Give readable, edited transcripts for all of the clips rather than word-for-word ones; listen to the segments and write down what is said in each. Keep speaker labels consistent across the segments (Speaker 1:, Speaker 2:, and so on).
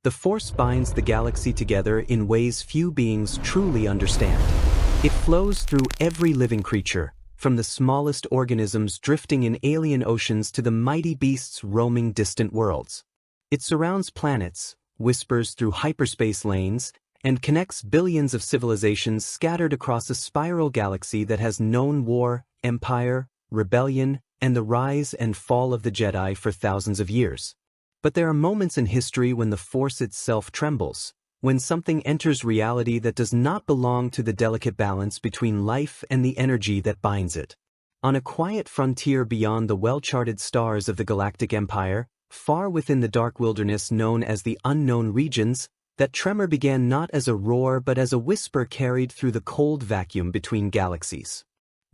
Speaker 1: the Force binds the galaxy together in ways few beings truly understand. It flows through every living creature, from the smallest organisms drifting in alien oceans to the mighty beasts roaming distant worlds. It surrounds planets, whispers through hyperspace lanes, and connects billions of civilizations scattered across a spiral galaxy that has known war, empire, rebellion, and the rise and fall of the Jedi for thousands of years. But there are moments in history when the Force itself trembles, when something enters reality that does not belong to the delicate balance between life and the energy that binds it. On a quiet frontier beyond the well-charted stars of the Galactic Empire, far within the dark wilderness known as the Unknown Regions, that tremor began not as a roar but as a whisper carried through the cold vacuum between galaxies.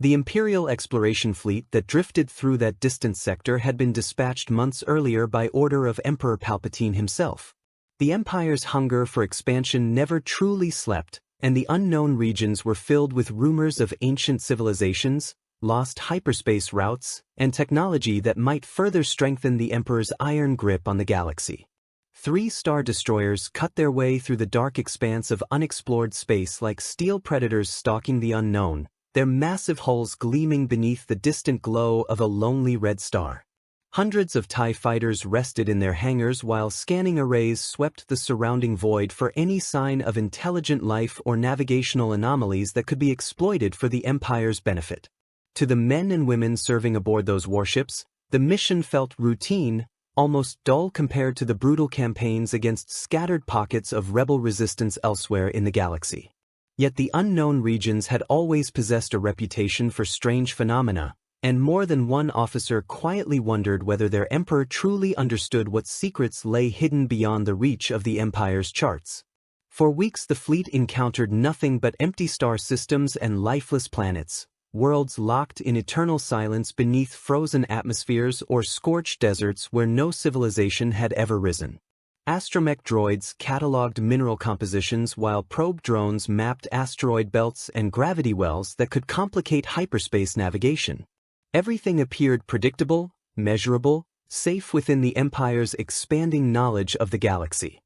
Speaker 1: The Imperial exploration fleet that drifted through that distant sector had been dispatched months earlier by order of Emperor Palpatine himself. The Empire's hunger for expansion never truly slept, and the unknown regions were filled with rumors of ancient civilizations, lost hyperspace routes, and technology that might further strengthen the Emperor's iron grip on the galaxy. 3 Star Destroyers cut their way through the dark expanse of unexplored space like steel predators stalking the unknown, their massive hulls gleaming beneath the distant glow of a lonely red star. Hundreds of TIE fighters rested in their hangars while scanning arrays swept the surrounding void for any sign of intelligent life or navigational anomalies that could be exploited for the Empire's benefit. To the men and women serving aboard those warships, the mission felt routine, almost dull compared to the brutal campaigns against scattered pockets of rebel resistance elsewhere in the galaxy. Yet the unknown regions had always possessed a reputation for strange phenomena, and more than one officer quietly wondered whether their emperor truly understood what secrets lay hidden beyond the reach of the Empire's charts. For weeks the fleet encountered nothing but empty star systems and lifeless planets, worlds locked in eternal silence beneath frozen atmospheres or scorched deserts where no civilization had ever risen. Astromech droids catalogued mineral compositions while probe drones mapped asteroid belts and gravity wells that could complicate hyperspace navigation. Everything appeared predictable, measurable, safe within the Empire's expanding knowledge of the galaxy.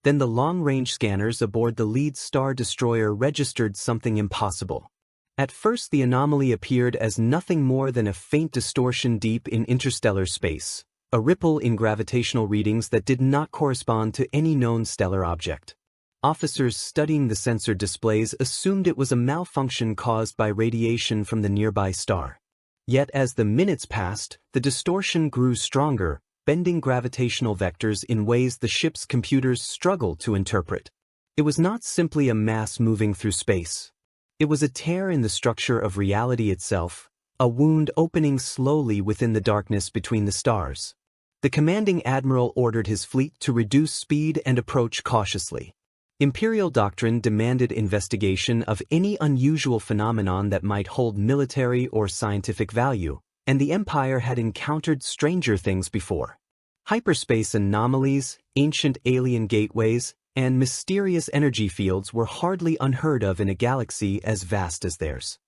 Speaker 1: Then the long-range scanners aboard the lead Star Destroyer registered something impossible. At first the anomaly appeared as nothing more than a faint distortion deep in interstellar space, a ripple in gravitational readings that did not correspond to any known stellar object. Officers studying the sensor displays assumed it was a malfunction caused by radiation from the nearby star. Yet as the minutes passed, the distortion grew stronger, bending gravitational vectors in ways the ship's computers struggled to interpret. It was not simply a mass moving through space. It was a tear in the structure of reality itself, a wound opening slowly within the darkness between the stars. The commanding admiral ordered his fleet to reduce speed and approach cautiously. Imperial doctrine demanded investigation of any unusual phenomenon that might hold military or scientific value, and the Empire had encountered stranger things before. Hyperspace anomalies, ancient alien gateways, and mysterious energy fields were hardly unheard of in a galaxy as vast as theirs.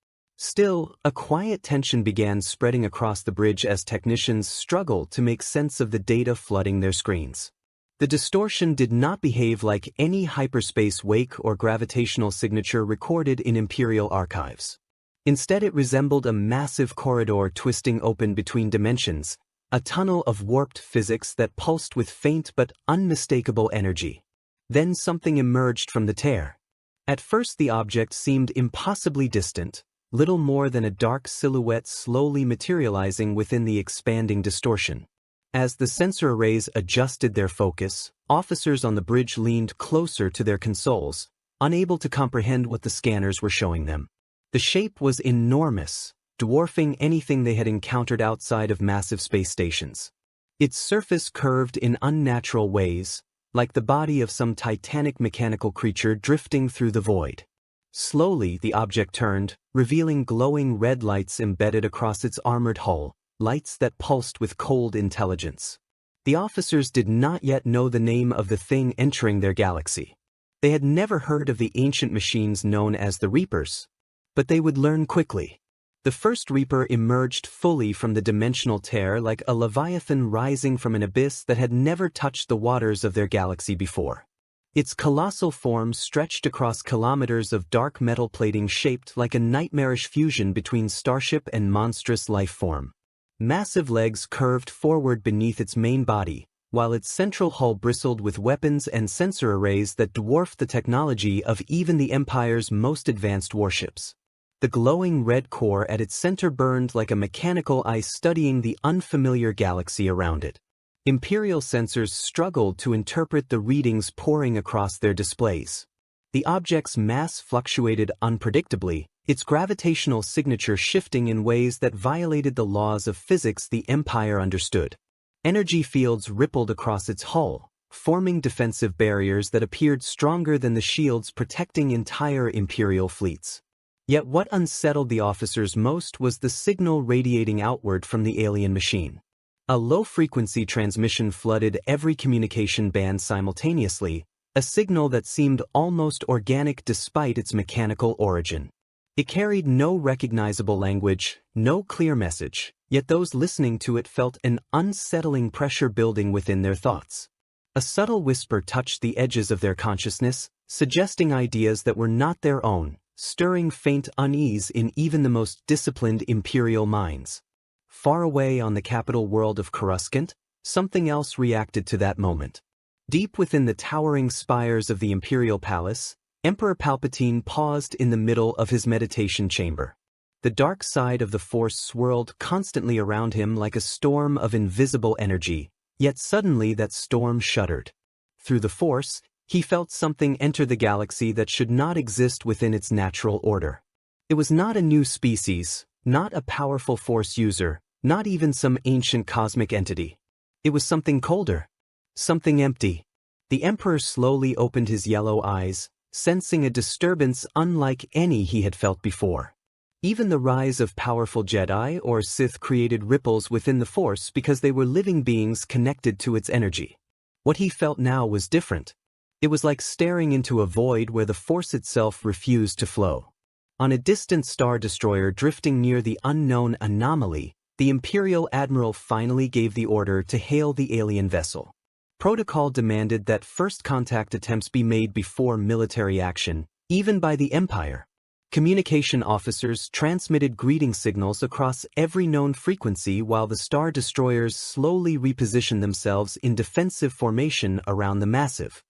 Speaker 1: Still, a quiet tension began spreading across the bridge as technicians struggled to make sense of the data flooding their screens. The distortion did not behave like any hyperspace wake or gravitational signature recorded in Imperial archives. Instead, it resembled a massive corridor twisting open between dimensions, a tunnel of warped physics that pulsed with faint but unmistakable energy. Then something emerged from the tear. At first the object seemed impossibly distant, little more than a dark silhouette slowly materializing within the expanding distortion. As the sensor arrays adjusted their focus, officers on the bridge leaned closer to their consoles, unable to comprehend what the scanners were showing them. The shape was enormous, dwarfing anything they had encountered outside of massive space stations. Its surface curved in unnatural ways, like the body of some titanic mechanical creature drifting through the void. Slowly the object turned, revealing glowing red lights embedded across its armored hull, lights that pulsed with cold intelligence. The officers did not yet know the name of the thing entering their galaxy. They had never heard of the ancient machines known as the Reapers. But they would learn quickly. The first Reaper emerged fully from the dimensional tear like a leviathan rising from an abyss that had never touched the waters of their galaxy before. Its colossal form stretched across kilometers of dark metal plating shaped like a nightmarish fusion between starship and monstrous life form. Massive legs curved forward beneath its main body, while its central hull bristled with weapons and sensor arrays that dwarfed the technology of even the Empire's most advanced warships. The glowing red core at its center burned like a mechanical eye studying the unfamiliar galaxy around it. Imperial sensors struggled to interpret the readings pouring across their displays. The object's mass fluctuated unpredictably, its gravitational signature shifting in ways that violated the laws of physics the Empire understood. Energy fields rippled across its hull, forming defensive barriers that appeared stronger than the shields protecting entire Imperial fleets. Yet what unsettled the officers most was the signal radiating outward from the alien machine. A low-frequency transmission flooded every communication band simultaneously, a signal that seemed almost organic despite its mechanical origin. It carried no recognizable language, no clear message, yet those listening to it felt an unsettling pressure building within their thoughts. A subtle whisper touched the edges of their consciousness, suggesting ideas that were not their own, stirring faint unease in even the most disciplined Imperial minds. Far away on the capital world of Coruscant, something else reacted to that moment. Deep within the towering spires of the Imperial Palace, Emperor Palpatine paused in the middle of his meditation chamber. The dark side of the Force swirled constantly around him like a storm of invisible energy, yet suddenly that storm shuddered. Through the Force, he felt something enter the galaxy that should not exist within its natural order. It was not a new species, not a powerful Force user, not even some ancient cosmic entity. It was something colder, something empty. The Emperor slowly opened his yellow eyes, sensing a disturbance unlike any he had felt before. Even the rise of powerful Jedi or Sith created ripples within the Force because they were living beings connected to its energy. What he felt now was different. It was like staring into a void where the Force itself refused to flow. On a distant Star Destroyer drifting near the unknown anomaly, the Imperial Admiral finally gave the order to hail the alien vessel. Protocol demanded that first contact attempts be made before military action, even by the Empire. Communication officers transmitted greeting signals across every known frequency while the Star Destroyers slowly repositioned themselves in defensive formation around the massive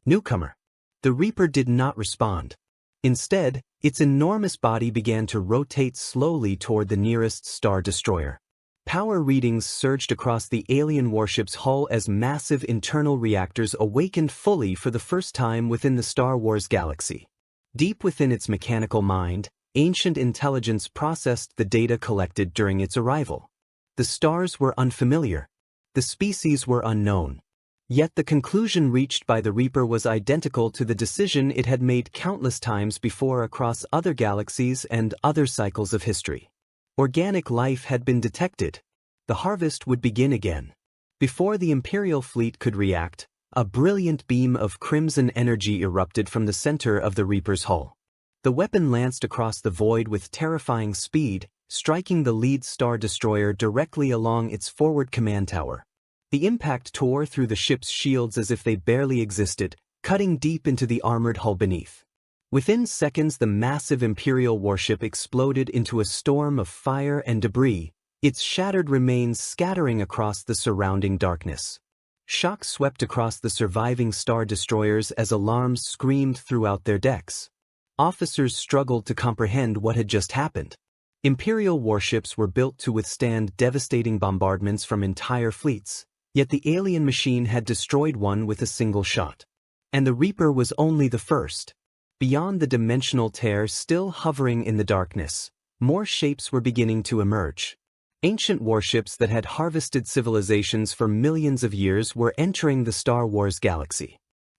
Speaker 1: newcomer. The Reaper did not respond. Instead, its enormous body began to rotate slowly toward the nearest Star Destroyer. Power readings surged across the alien warship's hull as massive internal reactors awakened fully for the first time within the Star Wars galaxy. Deep within its mechanical mind, ancient intelligence processed the data collected during its arrival. The stars were unfamiliar. The species were unknown. Yet the conclusion reached by the Reaper was identical to the decision it had made countless times before across other galaxies and other cycles of history. Organic life had been detected. The harvest would begin again. Before the Imperial fleet could react, a brilliant beam of crimson energy erupted from the center of the Reaper's hull. The weapon lanced across the void with terrifying speed, striking the lead Star Destroyer directly along its forward command tower. The impact tore through the ship's shields as if they barely existed, cutting deep into the armored hull beneath. Within seconds, the massive Imperial warship exploded into a storm of fire and debris, its shattered remains scattering across the surrounding darkness. Shock swept across the surviving Star Destroyers as alarms screamed throughout their decks. Officers struggled to comprehend what had just happened. Imperial warships were built to withstand devastating bombardments from entire fleets, yet the alien machine had destroyed one with a single shot. And the Reaper was only the first. Beyond the dimensional tear still hovering in the darkness, more shapes were beginning to emerge. Ancient warships that had harvested civilizations for millions of years were entering the Star Wars galaxy.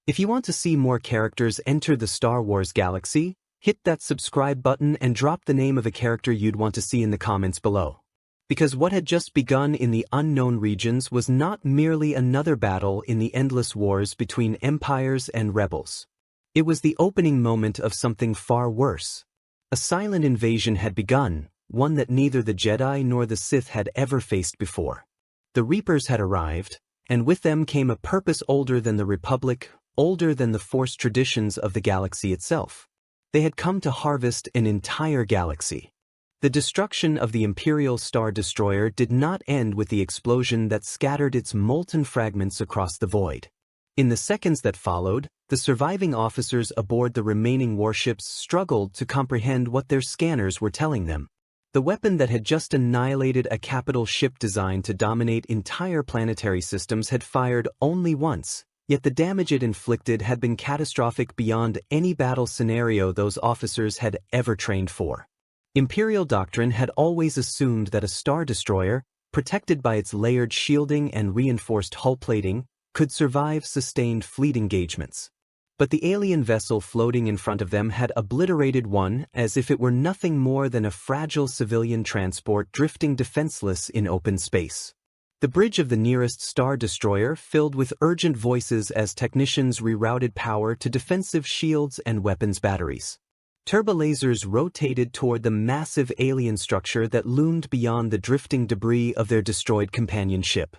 Speaker 1: If you want to see more characters enter the Star Wars galaxy, hit that subscribe button and drop the name of a character you'd want to see in the comments below. Because what had just begun in the unknown regions was not merely another battle in the endless wars between empires and rebels. It was the opening moment of something far worse. A silent invasion had begun, one that neither the Jedi nor the Sith had ever faced before. The Reapers had arrived, and with them came a purpose older than the Republic older than the Force traditions of the galaxy itself. They had come to harvest an entire galaxy. The destruction of the Imperial Star Destroyer did not end with the explosion that scattered its molten fragments across the void. In the seconds that followed, the surviving officers aboard the remaining warships struggled to comprehend what their scanners were telling them. The weapon that had just annihilated a capital ship designed to dominate entire planetary systems had fired only once, yet the damage it inflicted had been catastrophic beyond any battle scenario those officers had ever trained for. Imperial doctrine had always assumed that a Star Destroyer, protected by its layered shielding and reinforced hull plating, could survive sustained fleet engagements. But the alien vessel floating in front of them had obliterated one as if it were nothing more than a fragile civilian transport drifting defenseless in open space. The bridge of the nearest Star Destroyer filled with urgent voices as technicians rerouted power to defensive shields and weapons batteries. Turbolasers rotated toward the massive alien structure that loomed beyond the drifting debris of their destroyed companion ship.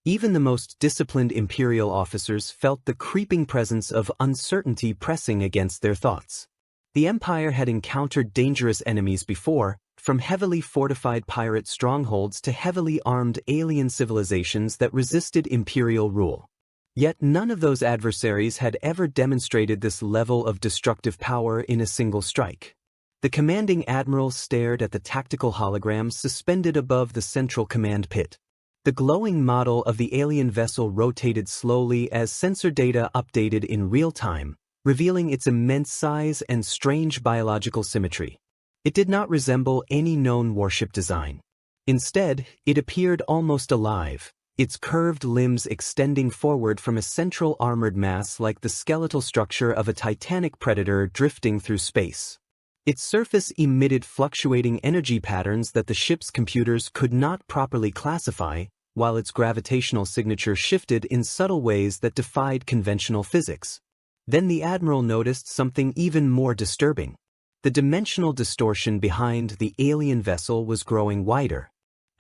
Speaker 1: Even the most disciplined Imperial officers felt the creeping presence of uncertainty pressing against their thoughts. The Empire had encountered dangerous enemies before, from heavily fortified pirate strongholds to heavily armed alien civilizations that resisted Imperial rule. Yet none of those adversaries had ever demonstrated this level of destructive power in a single strike. The commanding admiral stared at the tactical holograms suspended above the central command pit. The glowing model of the alien vessel rotated slowly as sensor data updated in real time, revealing its immense size and strange biological symmetry. It did not resemble any known warship design. Instead, it appeared almost alive, its curved limbs extending forward from a central armored mass like the skeletal structure of a titanic predator drifting through space. Its surface emitted fluctuating energy patterns that the ship's computers could not properly classify, while its gravitational signature shifted in subtle ways that defied conventional physics. Then the admiral noticed something even more disturbing. The dimensional distortion behind the alien vessel was growing wider.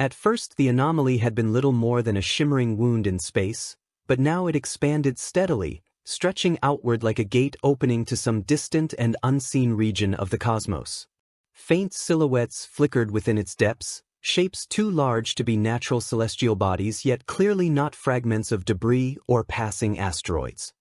Speaker 1: At first the anomaly had been little more than a shimmering wound in space, but now it expanded steadily, stretching outward like a gate opening to some distant and unseen region of the cosmos. Faint silhouettes flickered within its depths, shapes too large to be natural celestial bodies yet clearly not fragments of debris or passing asteroids.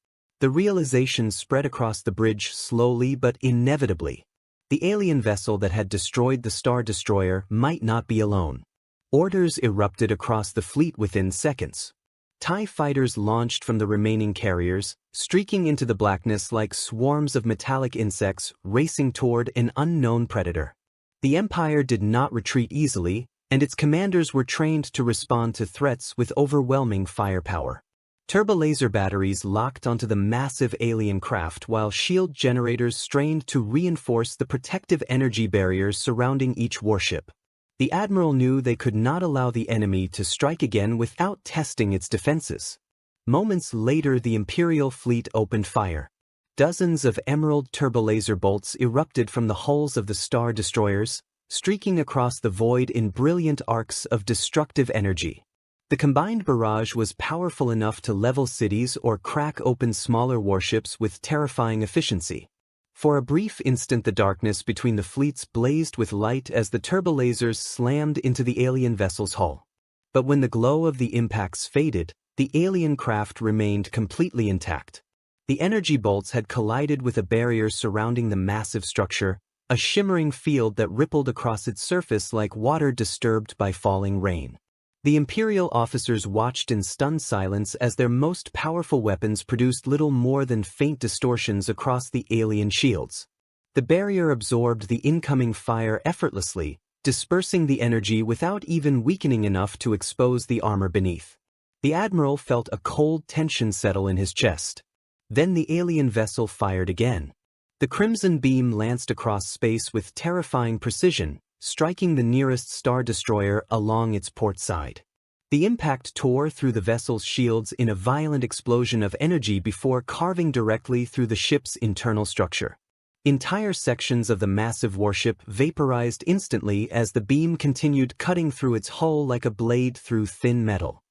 Speaker 1: The realization spread across the bridge slowly but inevitably. The alien vessel that had destroyed the Star Destroyer might not be alone. Orders erupted across the fleet within seconds. TIE fighters launched from the remaining carriers, streaking into the blackness like swarms of metallic insects racing toward an unknown predator. The Empire did not retreat easily, and its commanders were trained to respond to threats with overwhelming firepower. Turbolaser batteries locked onto the massive alien craft while shield generators strained to reinforce the protective energy barriers surrounding each warship. The admiral knew they could not allow the enemy to strike again without testing its defenses. Moments later, the Imperial fleet opened fire. Dozens of emerald turbolaser bolts erupted from the hulls of the Star Destroyers, streaking across the void in brilliant arcs of destructive energy. The combined barrage was powerful enough to level cities or crack open smaller warships with terrifying efficiency. For a brief instant, the darkness between the fleets blazed with light as the turbolasers slammed into the alien vessel's hull. But when the glow of the impacts faded, the alien craft remained completely intact. The energy bolts had collided with a barrier surrounding the massive structure, a shimmering field that rippled across its surface like water disturbed by falling rain. The Imperial officers watched in stunned silence as their most powerful weapons produced little more than faint distortions across the alien shields. The barrier absorbed the incoming fire effortlessly, dispersing the energy without even weakening enough to expose the armor beneath. The admiral felt a cold tension settle in his chest. Then the alien vessel fired again. The crimson beam lanced across space with terrifying precision, striking the nearest Star Destroyer along its port side. The impact tore through the vessel's shields in a violent explosion of energy before carving directly through the ship's internal structure. Entire sections of the massive warship vaporized instantly as the beam continued cutting through its hull like a blade through thin metal.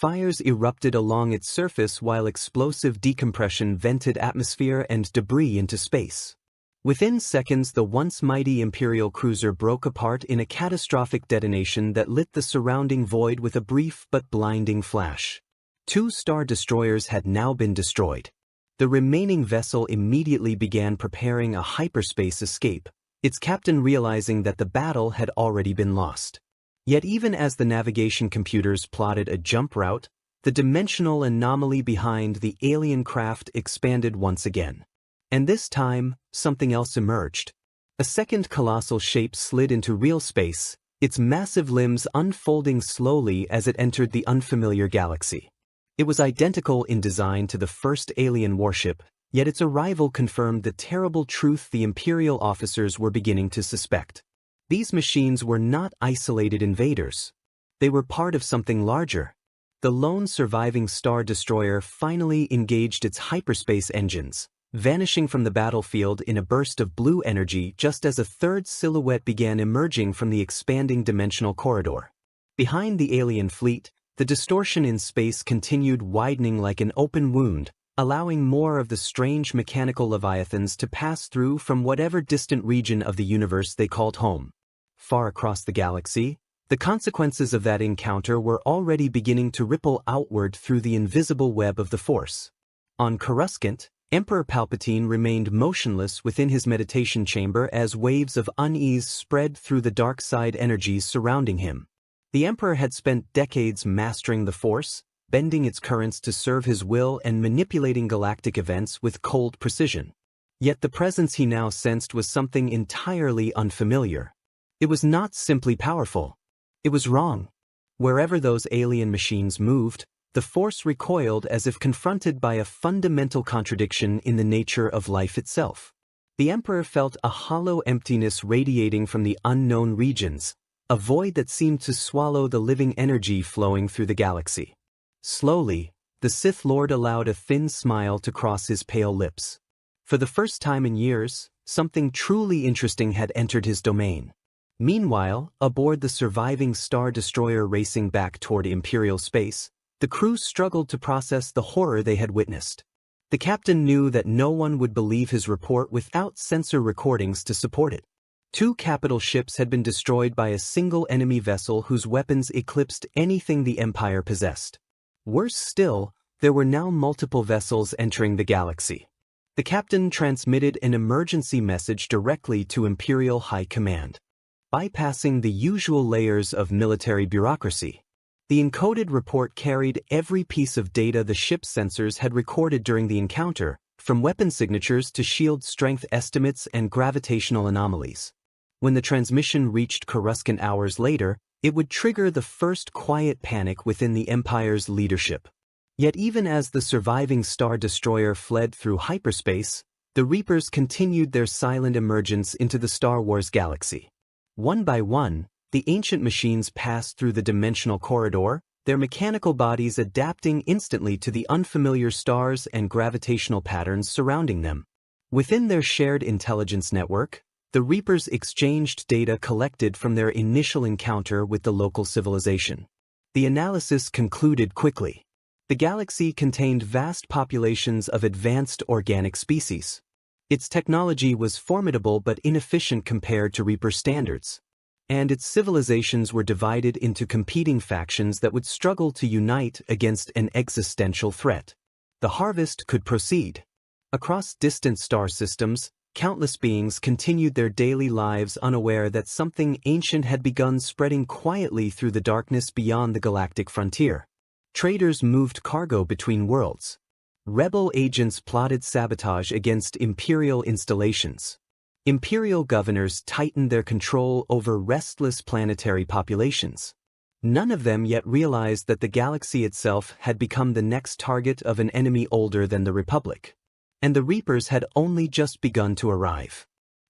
Speaker 1: Fires erupted along its surface while explosive decompression vented atmosphere and debris into space. Within seconds, the once mighty Imperial cruiser broke apart in a catastrophic detonation that lit the surrounding void with a brief but blinding flash. 2 Star Destroyers had now been destroyed. The remaining vessel immediately began preparing a hyperspace escape, its captain realizing that the battle had already been lost. Yet even as the navigation computers plotted a jump route, the dimensional anomaly behind the alien craft expanded once again. And this time, something else emerged. A second colossal shape slid into real space, its massive limbs unfolding slowly as it entered the unfamiliar galaxy. It was identical in design to the first alien warship, yet its arrival confirmed the terrible truth the Imperial officers were beginning to suspect. These machines were not isolated invaders. They were part of something larger. The lone surviving Star Destroyer finally engaged its hyperspace engines, vanishing from the battlefield in a burst of blue energy just as a third silhouette began emerging from the expanding dimensional corridor. Behind the alien fleet, the distortion in space continued widening like an open wound, allowing more of the strange mechanical leviathans to pass through from whatever distant region of the universe they called home. Far across the galaxy, the consequences of that encounter were already beginning to ripple outward through the invisible web of the Force. On Coruscant, Emperor Palpatine remained motionless within his meditation chamber as waves of unease spread through the dark side energies surrounding him. The Emperor had spent decades mastering the Force, bending its currents to serve his will and manipulating galactic events with cold precision. Yet the presence he now sensed was something entirely unfamiliar. It was not simply powerful. It was wrong. Wherever those alien machines moved, the Force recoiled as if confronted by a fundamental contradiction in the nature of life itself. The Emperor felt a hollow emptiness radiating from the unknown regions, a void that seemed to swallow the living energy flowing through the galaxy. Slowly, the Sith Lord allowed a thin smile to cross his pale lips. For the first time in years, something truly interesting had entered his domain. Meanwhile, aboard the surviving Star Destroyer racing back toward Imperial space, the crew struggled to process the horror they had witnessed. The captain knew that no one would believe his report without sensor recordings to support it. 2 capital ships had been destroyed by a single enemy vessel whose weapons eclipsed anything the Empire possessed. Worse still, there were now multiple vessels entering the galaxy. The captain transmitted an emergency message directly to Imperial High Command. Bypassing the usual layers of military bureaucracy, the encoded report carried every piece of data the ship's sensors had recorded during the encounter, from weapon signatures to shield strength estimates and gravitational anomalies. When the transmission reached Coruscant hours later, it would trigger the first quiet panic within the Empire's leadership. Yet even as the surviving Star Destroyer fled through hyperspace, the Reapers continued their silent emergence into the Star Wars galaxy. One by one, the ancient machines passed through the dimensional corridor, their mechanical bodies adapting instantly to the unfamiliar stars and gravitational patterns surrounding them. Within their shared intelligence network, the Reapers exchanged data collected from their initial encounter with the local civilization. The analysis concluded quickly. The galaxy contained vast populations of advanced organic species. Its technology was formidable but inefficient compared to Reaper standards. And its civilizations were divided into competing factions that would struggle to unite against an existential threat. The harvest could proceed. Across distant star systems, countless beings continued their daily lives unaware that something ancient had begun spreading quietly through the darkness beyond the galactic frontier. Traders moved cargo between worlds. Rebel agents plotted sabotage against Imperial installations. Imperial governors tightened their control over restless planetary populations. None of them yet realized that the galaxy itself had become the next target of an enemy older than the Republic. And the Reapers had only just begun to arrive.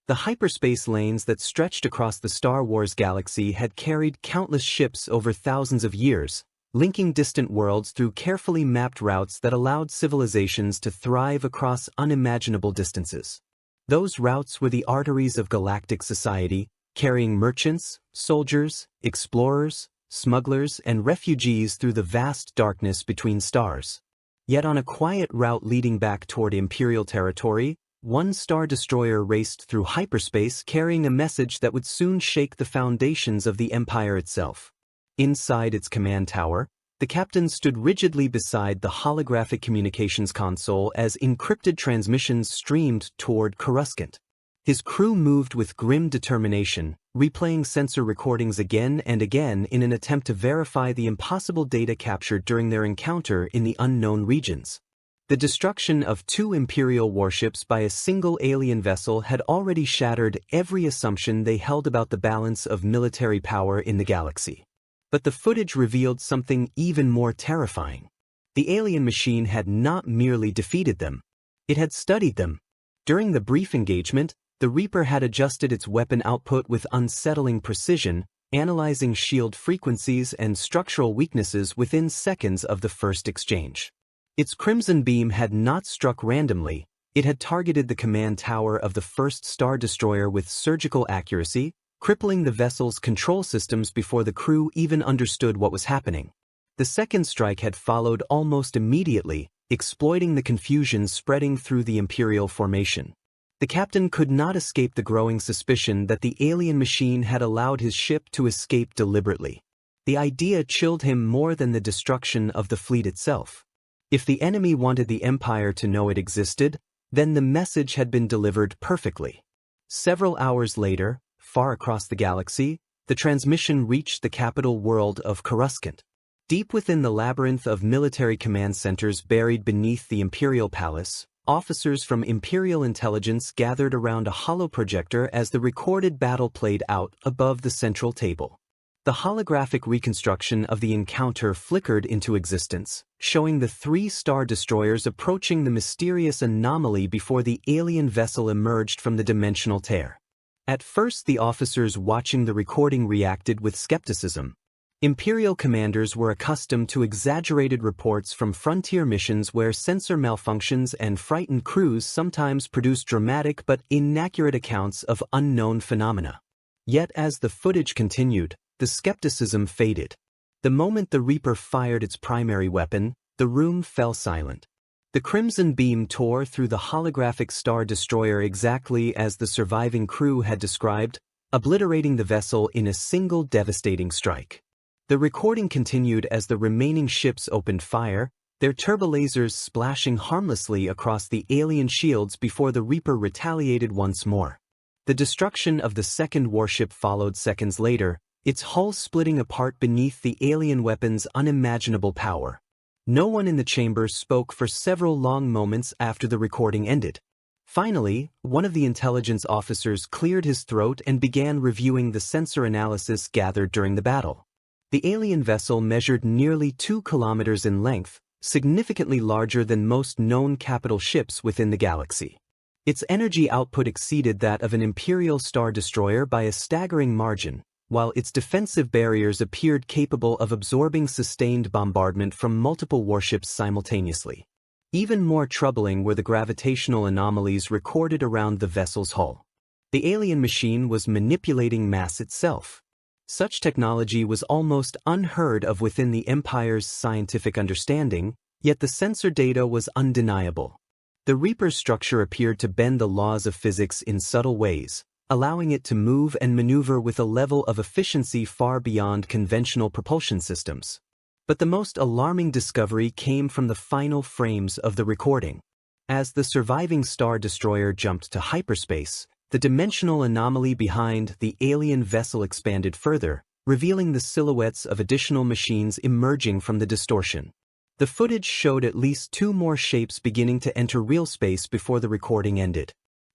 Speaker 1: The hyperspace lanes that stretched across the Star Wars galaxy had carried countless ships over thousands of years, linking distant worlds through carefully mapped routes that allowed civilizations to thrive across unimaginable distances. Those routes were the arteries of galactic society, carrying merchants, soldiers, explorers, smugglers, and refugees through the vast darkness between stars. Yet on a quiet route leading back toward Imperial territory, one Star Destroyer raced through hyperspace carrying a message that would soon shake the foundations of the Empire itself. Inside its command tower, the captain stood rigidly beside the holographic communications console as encrypted transmissions streamed toward Coruscant. His crew moved with grim determination, replaying sensor recordings again and again in an attempt to verify the impossible data captured during their encounter in the unknown regions. The destruction of 2 Imperial warships by a single alien vessel had already shattered every assumption they held about the balance of military power in the galaxy. But the footage revealed something even more terrifying. The alien machine had not merely defeated them. It had studied them. During the brief engagement, the Reaper had adjusted its weapon output with unsettling precision, analyzing shield frequencies and structural weaknesses within seconds of the first exchange. Its crimson beam had not struck randomly. It had targeted the command tower of the first Star Destroyer with surgical accuracy, crippling the vessel's control systems before the crew even understood what was happening. The second strike had followed almost immediately, exploiting the confusion spreading through the Imperial formation. The captain could not escape the growing suspicion that the alien machine had allowed his ship to escape deliberately. The idea chilled him more than the destruction of the fleet itself. If the enemy wanted the Empire to know it existed, then the message had been delivered perfectly. Several hours later, far across the galaxy, the transmission reached the capital world of Coruscant. Deep within the labyrinth of military command centers buried beneath the Imperial Palace, officers from Imperial intelligence gathered around a holoprojector as the recorded battle played out above the central table. The holographic reconstruction of the encounter flickered into existence, showing the 3 Star Destroyers approaching the mysterious anomaly before the alien vessel emerged from the dimensional tear. At first, the officers watching the recording reacted with skepticism. Imperial commanders were accustomed to exaggerated reports from frontier missions where sensor malfunctions and frightened crews sometimes produced dramatic but inaccurate accounts of unknown phenomena. Yet as the footage continued, the skepticism faded. The moment the Reaper fired its primary weapon, the room fell silent. The crimson beam tore through the holographic Star Destroyer exactly as the surviving crew had described, obliterating the vessel in a single devastating strike. The recording continued as the remaining ships opened fire, their turbolasers splashing harmlessly across the alien shields before the Reaper retaliated once more. The destruction of the second warship followed seconds later, its hull splitting apart beneath the alien weapon's unimaginable power. No one in the chamber spoke for several long moments after the recording ended. Finally, one of the intelligence officers cleared his throat and began reviewing the sensor analysis gathered during the battle. The alien vessel measured nearly 2 kilometers in length, significantly larger than most known capital ships within the galaxy. Its energy output exceeded that of an Imperial Star Destroyer by a staggering margin, while its defensive barriers appeared capable of absorbing sustained bombardment from multiple warships simultaneously. Even more troubling were the gravitational anomalies recorded around the vessel's hull. The alien machine was manipulating mass itself. Such technology was almost unheard of within the Empire's scientific understanding, yet the sensor data was undeniable. The Reaper's structure appeared to bend the laws of physics in subtle ways, allowing it to move and maneuver with a level of efficiency far beyond conventional propulsion systems. But the most alarming discovery came from the final frames of the recording. As the surviving Star Destroyer jumped to hyperspace, the dimensional anomaly behind the alien vessel expanded further, revealing the silhouettes of additional machines emerging from the distortion. The footage showed at least 2 more shapes beginning to enter real space before the recording ended.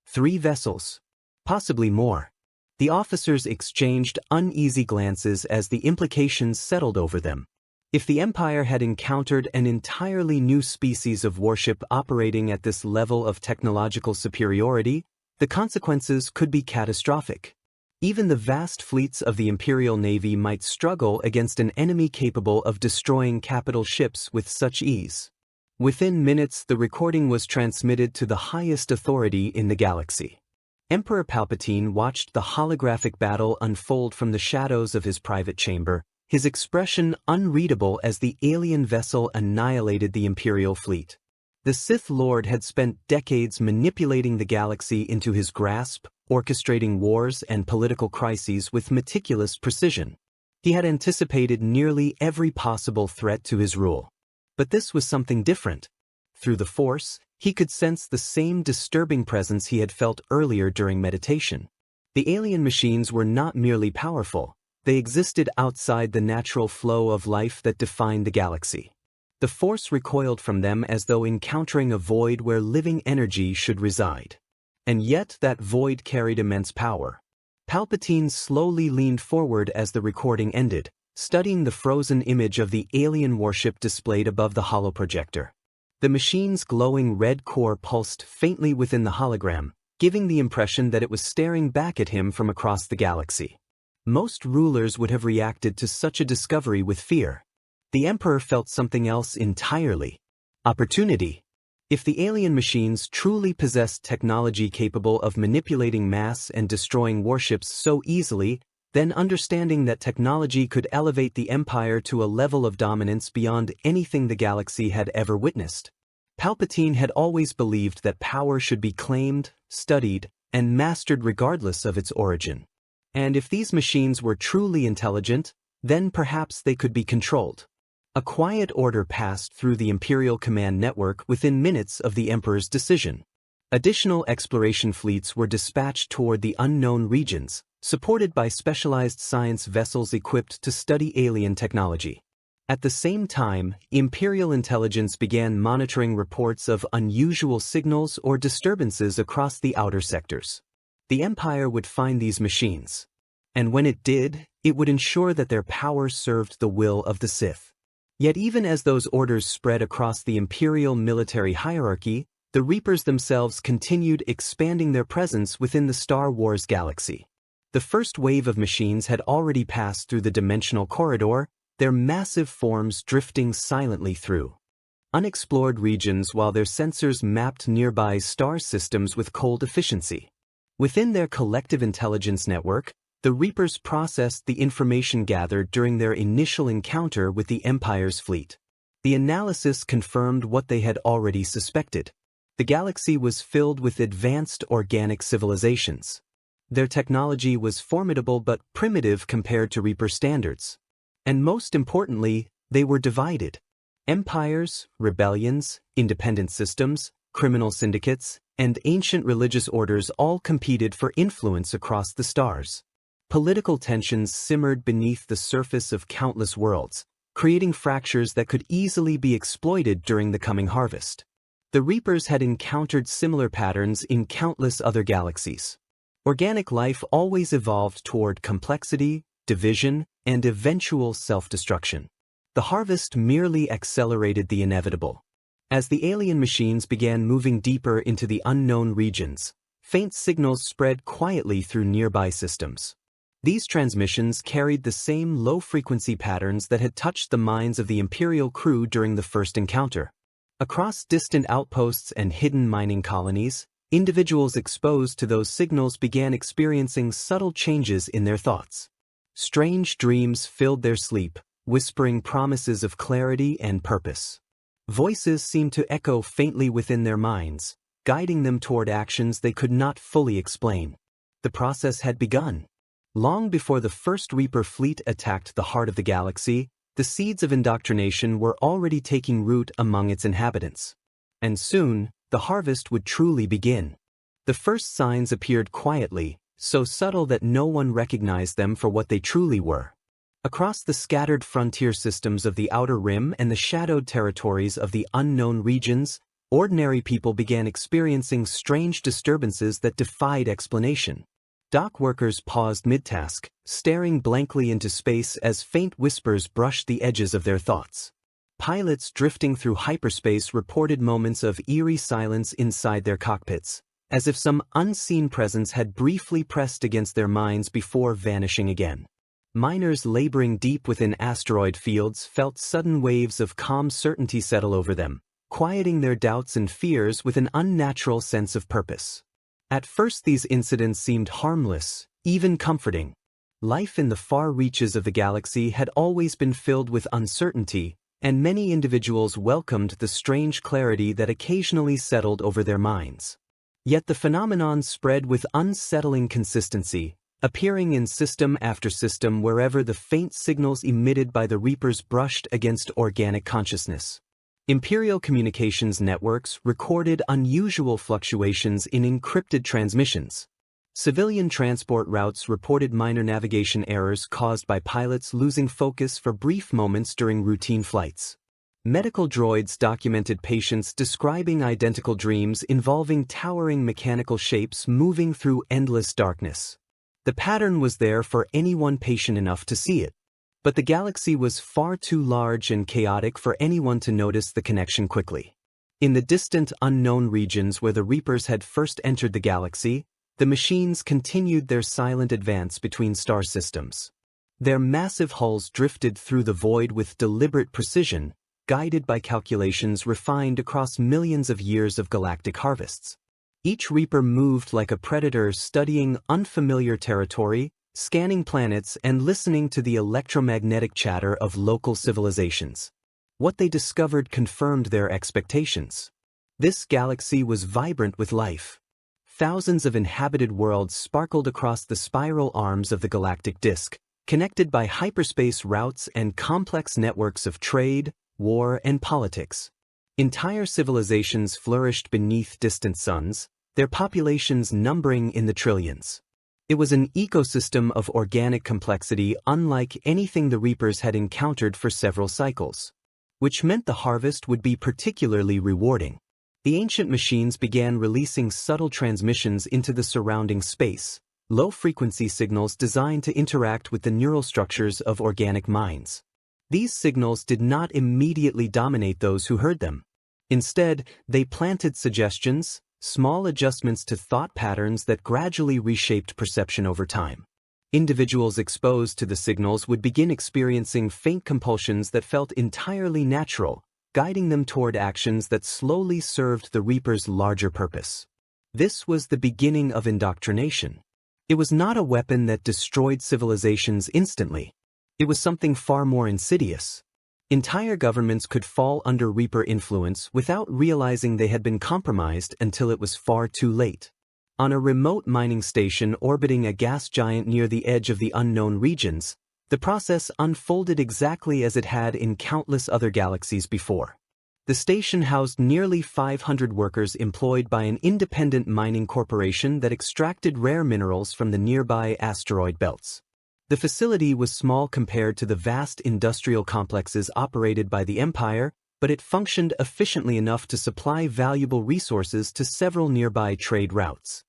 Speaker 1: 3 vessels. Possibly more. The officers exchanged uneasy glances as the implications settled over them. If the Empire had encountered an entirely new species of warship operating at this level of technological superiority, the consequences could be catastrophic. Even the vast fleets of the Imperial Navy might struggle against an enemy capable of destroying capital ships with such ease. Within minutes, the recording was transmitted to the highest authority in the galaxy. Emperor Palpatine watched the holographic battle unfold from the shadows of his private chamber, his expression unreadable as the alien vessel annihilated the Imperial fleet. The Sith Lord had spent decades manipulating the galaxy into his grasp, orchestrating wars and political crises with meticulous precision. He had anticipated nearly every possible threat to his rule. But this was something different. Through the Force, he could sense the same disturbing presence he had felt earlier during meditation. The alien machines were not merely powerful, they existed outside the natural flow of life that defined the galaxy. The Force recoiled from them as though encountering a void where living energy should reside. And yet that void carried immense power. Palpatine slowly leaned forward as the recording ended, studying the frozen image of the alien warship displayed above the holoprojector. The machine's glowing red core pulsed faintly within the hologram, giving the impression that it was staring back at him from across the galaxy. Most rulers would have reacted to such a discovery with fear. The Emperor felt something else entirely. Opportunity. If the alien machines truly possessed technology capable of manipulating mass and destroying warships so easily, then understanding that technology could elevate the Empire to a level of dominance beyond anything the galaxy had ever witnessed. Palpatine had always believed that power should be claimed, studied, and mastered regardless of its origin. And if these machines were truly intelligent, then perhaps they could be controlled. A quiet order passed through the Imperial command network within minutes of the Emperor's decision. Additional exploration fleets were dispatched toward the unknown regions, supported by specialized science vessels equipped to study alien technology. At the same time, Imperial intelligence began monitoring reports of unusual signals or disturbances across the outer sectors. The Empire would find these machines. And when it did, it would ensure that their power served the will of the Sith. Yet even as those orders spread across the Imperial military hierarchy, the Reapers themselves continued expanding their presence within the Star Wars galaxy. The first wave of machines had already passed through the dimensional corridor, their massive forms drifting silently through unexplored regions while their sensors mapped nearby star systems with cold efficiency. Within their collective intelligence network, the Reapers processed the information gathered during their initial encounter with the Empire's fleet. The analysis confirmed what they had already suspected. The galaxy was filled with advanced organic civilizations. Their technology was formidable but primitive compared to Reaper standards. And most importantly, they were divided. Empires, rebellions, independent systems, criminal syndicates, and ancient religious orders all competed for influence across the stars. Political tensions simmered beneath the surface of countless worlds, creating fractures that could easily be exploited during the coming harvest. The Reapers had encountered similar patterns in countless other galaxies. Organic life always evolved toward complexity, division, and eventual self-destruction. The harvest merely accelerated the inevitable. As the alien machines began moving deeper into the unknown regions, faint signals spread quietly through nearby systems. These transmissions carried the same low-frequency patterns that had touched the minds of the Imperial crew during the first encounter. Across distant outposts and hidden mining colonies, individuals exposed to those signals began experiencing subtle changes in their thoughts. Strange dreams filled their sleep, whispering promises of clarity and purpose. Voices seemed to echo faintly within their minds, guiding them toward actions they could not fully explain. The process had begun. Long before the first Reaper fleet attacked the heart of the galaxy, the seeds of indoctrination were already taking root among its inhabitants. And soon, the harvest would truly begin. The first signs appeared quietly, so subtle that no one recognized them for what they truly were. Across the scattered frontier systems of the Outer Rim and the shadowed territories of the unknown regions, ordinary people began experiencing strange disturbances that defied explanation. Dock workers paused mid-task, staring blankly into space as faint whispers brushed the edges of their thoughts. Pilots drifting through hyperspace reported moments of eerie silence inside their cockpits, as if some unseen presence had briefly pressed against their minds before vanishing again. Miners laboring deep within asteroid fields felt sudden waves of calm certainty settle over them, quieting their doubts and fears with an unnatural sense of purpose. At first these incidents seemed harmless, even comforting. Life in the far reaches of the galaxy had always been filled with uncertainty, and many individuals welcomed the strange clarity that occasionally settled over their minds. Yet the phenomenon spread with unsettling consistency, appearing in system after system wherever the faint signals emitted by the Reapers brushed against organic consciousness. Imperial communications networks recorded unusual fluctuations in encrypted transmissions. Civilian transport routes reported minor navigation errors caused by pilots losing focus for brief moments during routine flights. Medical droids documented patients describing identical dreams involving towering mechanical shapes moving through endless darkness. The pattern was there for anyone patient enough to see it. But the galaxy was far too large and chaotic for anyone to notice the connection quickly. In the distant, unknown regions where the Reapers had first entered the galaxy, the machines continued their silent advance between star systems. Their massive hulls drifted through the void with deliberate precision, guided by calculations refined across millions of years of galactic harvests. Each Reaper moved like a predator studying unfamiliar territory, scanning planets and listening to the electromagnetic chatter of local civilizations. What they discovered confirmed their expectations. This galaxy was vibrant with life. Thousands of inhabited worlds sparkled across the spiral arms of the galactic disk, connected by hyperspace routes and complex networks of trade, war, and politics. Entire civilizations flourished beneath distant suns, their populations numbering in the trillions. It was an ecosystem of organic complexity unlike anything the Reapers had encountered for several cycles, which meant the harvest would be particularly rewarding. The ancient machines began releasing subtle transmissions into the surrounding space, low-frequency signals designed to interact with the neural structures of organic minds. These signals did not immediately dominate those who heard them. Instead, they planted suggestions, small adjustments to thought patterns that gradually reshaped perception over time. Individuals exposed to the signals would begin experiencing faint compulsions that felt entirely natural, guiding them toward actions that slowly served the Reaper's larger purpose. This was the beginning of indoctrination. It was not a weapon that destroyed civilizations instantly. It was something far more insidious. Entire governments could fall under Reaper influence without realizing they had been compromised until it was far too late. On a remote mining station orbiting a gas giant near the edge of the unknown regions, the process unfolded exactly as it had in countless other galaxies before. The station housed nearly 500 workers employed by an independent mining corporation that extracted rare minerals from the nearby asteroid belts. The facility was small compared to the vast industrial complexes operated by the Empire, but it functioned efficiently enough to supply valuable resources to several nearby trade routes.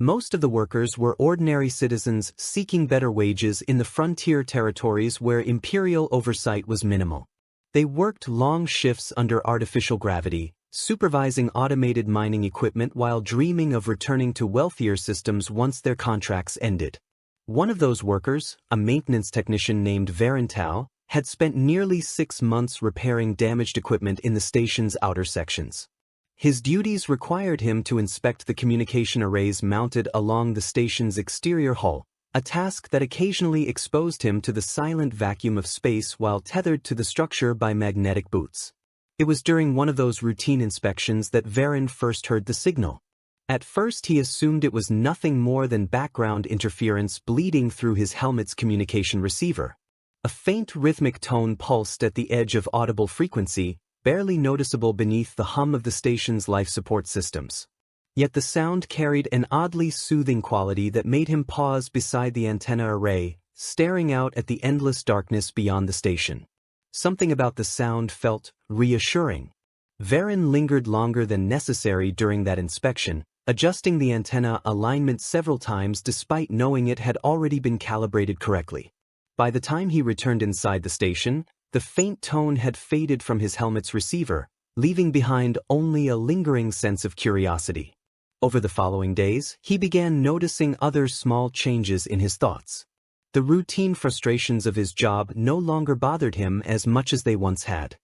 Speaker 1: Most of the workers were ordinary citizens seeking better wages in the frontier territories where Imperial oversight was minimal. They worked long shifts under artificial gravity, supervising automated mining equipment while dreaming of returning to wealthier systems once their contracts ended. One of those workers, a maintenance technician named Vader, had spent nearly 6 months repairing damaged equipment in the station's outer sections. His duties required him to inspect the communication arrays mounted along the station's exterior hull, a task that occasionally exposed him to the silent vacuum of space while tethered to the structure by magnetic boots. It was during one of those routine inspections that Vader first heard the signal. At first he assumed it was nothing more than background interference bleeding through his helmet's communication receiver. A faint rhythmic tone pulsed at the edge of audible frequency, barely noticeable beneath the hum of the station's life support systems. Yet the sound carried an oddly soothing quality that made him pause beside the antenna array, staring out at the endless darkness beyond the station. Something about the sound felt reassuring. Vader lingered longer than necessary during that inspection, adjusting the antenna alignment several times despite knowing it had already been calibrated correctly. By the time he returned inside the station, the faint tone had faded from his helmet's receiver, leaving behind only a lingering sense of curiosity. Over the following days, he began noticing other small changes in his thoughts. The routine frustrations of his job no longer bothered him as much as they once had.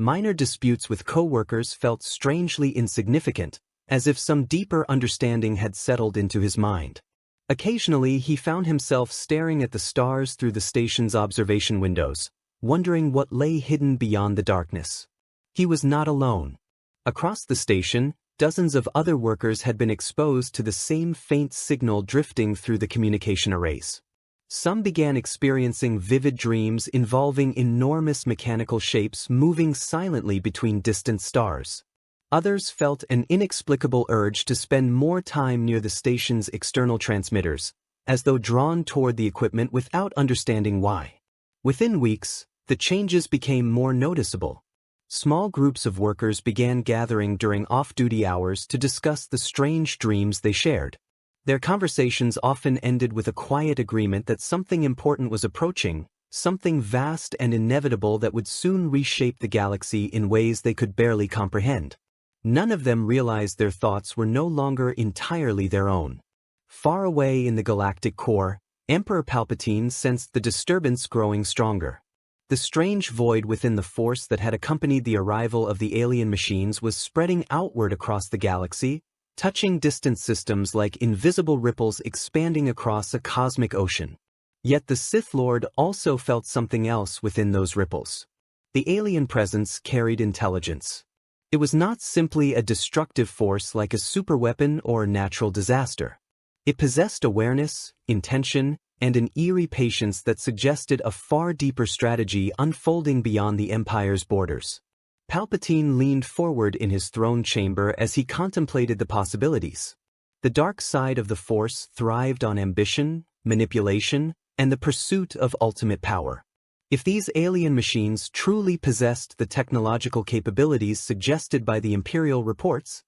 Speaker 1: Minor disputes with co-workers felt strangely insignificant, as if some deeper understanding had settled into his mind. Occasionally, he found himself staring at the stars through the station's observation windows, wondering what lay hidden beyond the darkness. He was not alone. Across the station, dozens of other workers had been exposed to the same faint signal drifting through the communication arrays. Some began experiencing vivid dreams involving enormous mechanical shapes moving silently between distant stars. Others felt an inexplicable urge to spend more time near the station's external transmitters, as though drawn toward the equipment without understanding why. Within weeks, the changes became more noticeable. Small groups of workers began gathering during off-duty hours to discuss the strange dreams they shared. Their conversations often ended with a quiet agreement that something important was approaching, something vast and inevitable that would soon reshape the galaxy in ways they could barely comprehend. None of them realized their thoughts were no longer entirely their own. Far away in the galactic core, Emperor Palpatine sensed the disturbance growing stronger. The strange void within the force that had accompanied the arrival of the alien machines was spreading outward across the galaxy, touching distant systems like invisible ripples expanding across a cosmic ocean. Yet the Sith Lord also felt something else within those ripples. The alien presence carried intelligence. It was not simply a destructive force like a superweapon or natural disaster. It possessed awareness, intention, and an eerie patience that suggested a far deeper strategy unfolding beyond the Empire's borders. Palpatine leaned forward in his throne chamber as he contemplated the possibilities. The dark side of the Force thrived on ambition, manipulation, and the pursuit of ultimate power. If these alien machines truly possessed the technological capabilities suggested by the Imperial reports,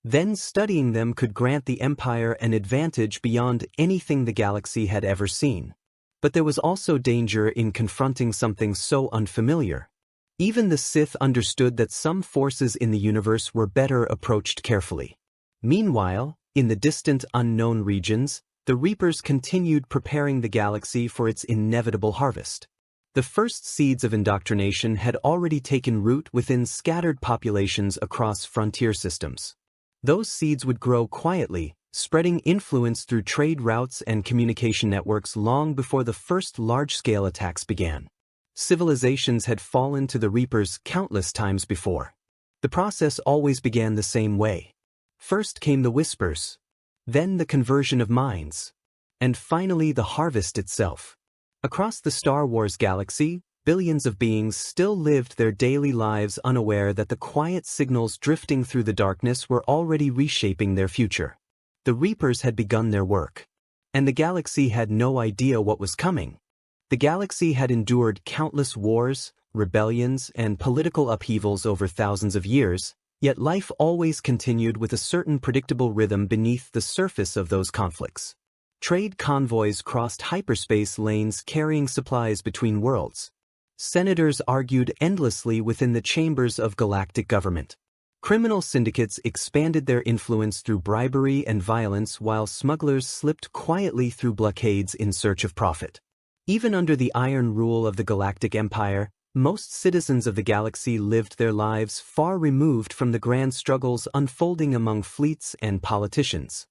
Speaker 1: then studying them could grant the Empire an advantage beyond anything the galaxy had ever seen. But there was also danger in confronting something so unfamiliar. Even the Sith understood that some forces in the universe were better approached carefully. Meanwhile, in the distant unknown regions, the Reapers continued preparing the galaxy for its inevitable harvest. The first seeds of indoctrination had already taken root within scattered populations across frontier systems. Those seeds would grow quietly, spreading influence through trade routes and communication networks long before the first large-scale attacks began. Civilizations had fallen to the Reapers countless times before. The process always began the same way. First came the whispers, then the conversion of minds, and finally the harvest itself. Across the Star Wars galaxy, billions of beings still lived their daily lives unaware that the quiet signals drifting through the darkness were already reshaping their future. The Reapers had begun their work, and the galaxy had no idea what was coming. The galaxy had endured countless wars, rebellions, and political upheavals over thousands of years, yet life always continued with a certain predictable rhythm beneath the surface of those conflicts. Trade convoys crossed hyperspace lanes carrying supplies between worlds. Senators argued endlessly within the chambers of galactic government. Criminal syndicates expanded their influence through bribery and violence while smugglers slipped quietly through blockades in search of profit. Even under the iron rule of the Galactic Empire, most citizens of the galaxy lived their lives far removed from the grand struggles unfolding among fleets and politicians.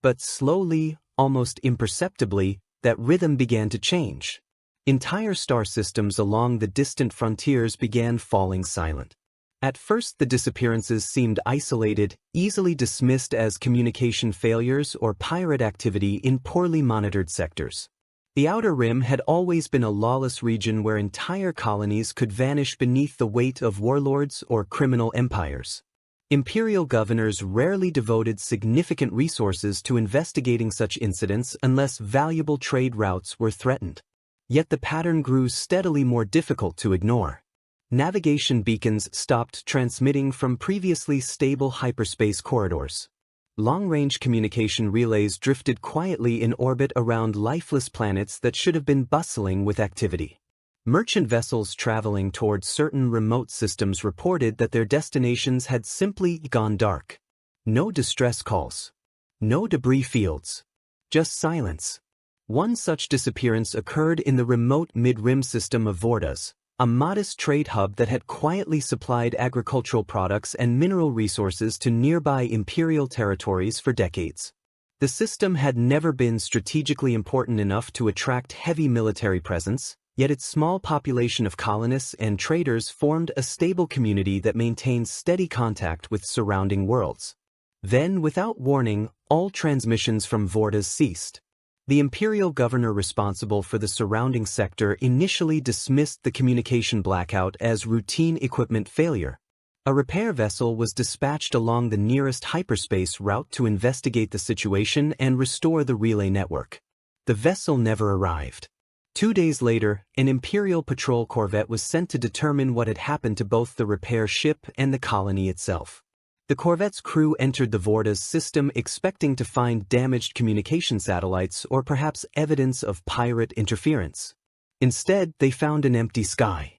Speaker 1: But slowly, almost imperceptibly, that rhythm began to change. Entire star systems along the distant frontiers began falling silent. At first the disappearances seemed isolated, easily dismissed as communication failures or pirate activity in poorly monitored sectors. The Outer Rim had always been a lawless region where entire colonies could vanish beneath the weight of warlords or criminal empires. Imperial governors rarely devoted significant resources to investigating such incidents unless valuable trade routes were threatened. Yet the pattern grew steadily more difficult to ignore. Navigation beacons stopped transmitting from previously stable hyperspace corridors. Long-range communication relays drifted quietly in orbit around lifeless planets that should have been bustling with activity. Merchant vessels traveling toward certain remote systems reported that their destinations had simply gone dark. No distress calls. No debris fields. Just silence. One such disappearance occurred in the remote mid-rim system of Vordas, a modest trade hub that had quietly supplied agricultural products and mineral resources to nearby Imperial territories for decades. The system had never been strategically important enough to attract heavy military presence, yet its small population of colonists and traders formed a stable community that maintained steady contact with surrounding worlds. Then, without warning, all transmissions from Vortas ceased. The Imperial governor responsible for the surrounding sector initially dismissed the communication blackout as routine equipment failure. A repair vessel was dispatched along the nearest hyperspace route to investigate the situation and restore the relay network. The vessel never arrived. 2 days later, an Imperial patrol corvette was sent to determine what had happened to both the repair ship and the colony itself. The corvette's crew entered the Vortas system expecting to find damaged communication satellites or perhaps evidence of pirate interference. Instead, they found an empty sky.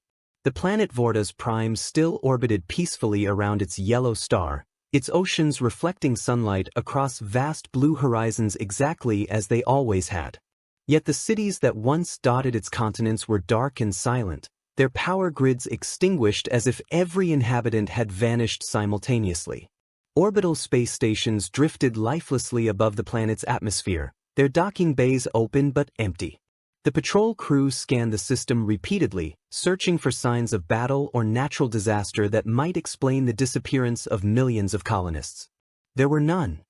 Speaker 1: The planet Vortas Prime still orbited peacefully around its yellow star, its oceans reflecting sunlight across vast blue horizons exactly as they always had. Yet the cities that once dotted its continents were dark and silent, their power grids extinguished as if every inhabitant had vanished simultaneously. Orbital space stations drifted lifelessly above the planet's atmosphere, their docking bays open but empty. The patrol crew scanned the system repeatedly, searching for signs of battle or natural disaster that might explain the disappearance of millions of colonists. There were none.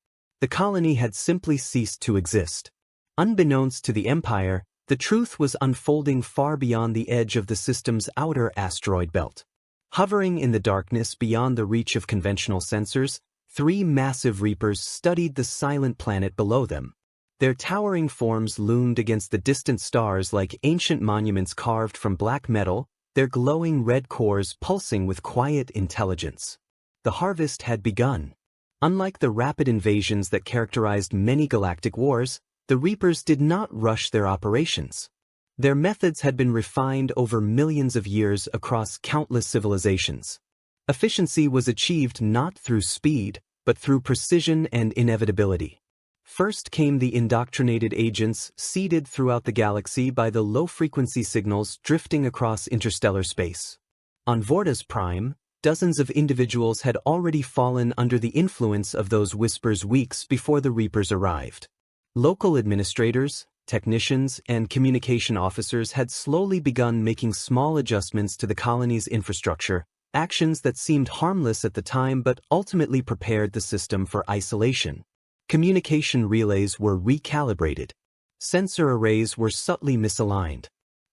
Speaker 1: The colony had simply ceased to exist. Unbeknownst to the Empire, the truth was unfolding far beyond the edge of the system's outer asteroid belt. Hovering in the darkness beyond the reach of conventional sensors, 3 massive Reapers studied the silent planet below them. Their towering forms loomed against the distant stars like ancient monuments carved from black metal, their glowing red cores pulsing with quiet intelligence. The harvest had begun. Unlike the rapid invasions that characterized many galactic wars, the Reapers did not rush their operations. Their methods had been refined over millions of years across countless civilizations. Efficiency was achieved not through speed, but through precision and inevitability. First came the indoctrinated agents seeded throughout the galaxy by the low-frequency signals drifting across interstellar space. On Vortas Prime, dozens of individuals had already fallen under the influence of those whispers weeks before the Reapers arrived. Local administrators, technicians, and communication officers had slowly begun making small adjustments to the colony's infrastructure, actions that seemed harmless at the time but ultimately prepared the system for isolation. Communication relays were recalibrated. Sensor arrays were subtly misaligned.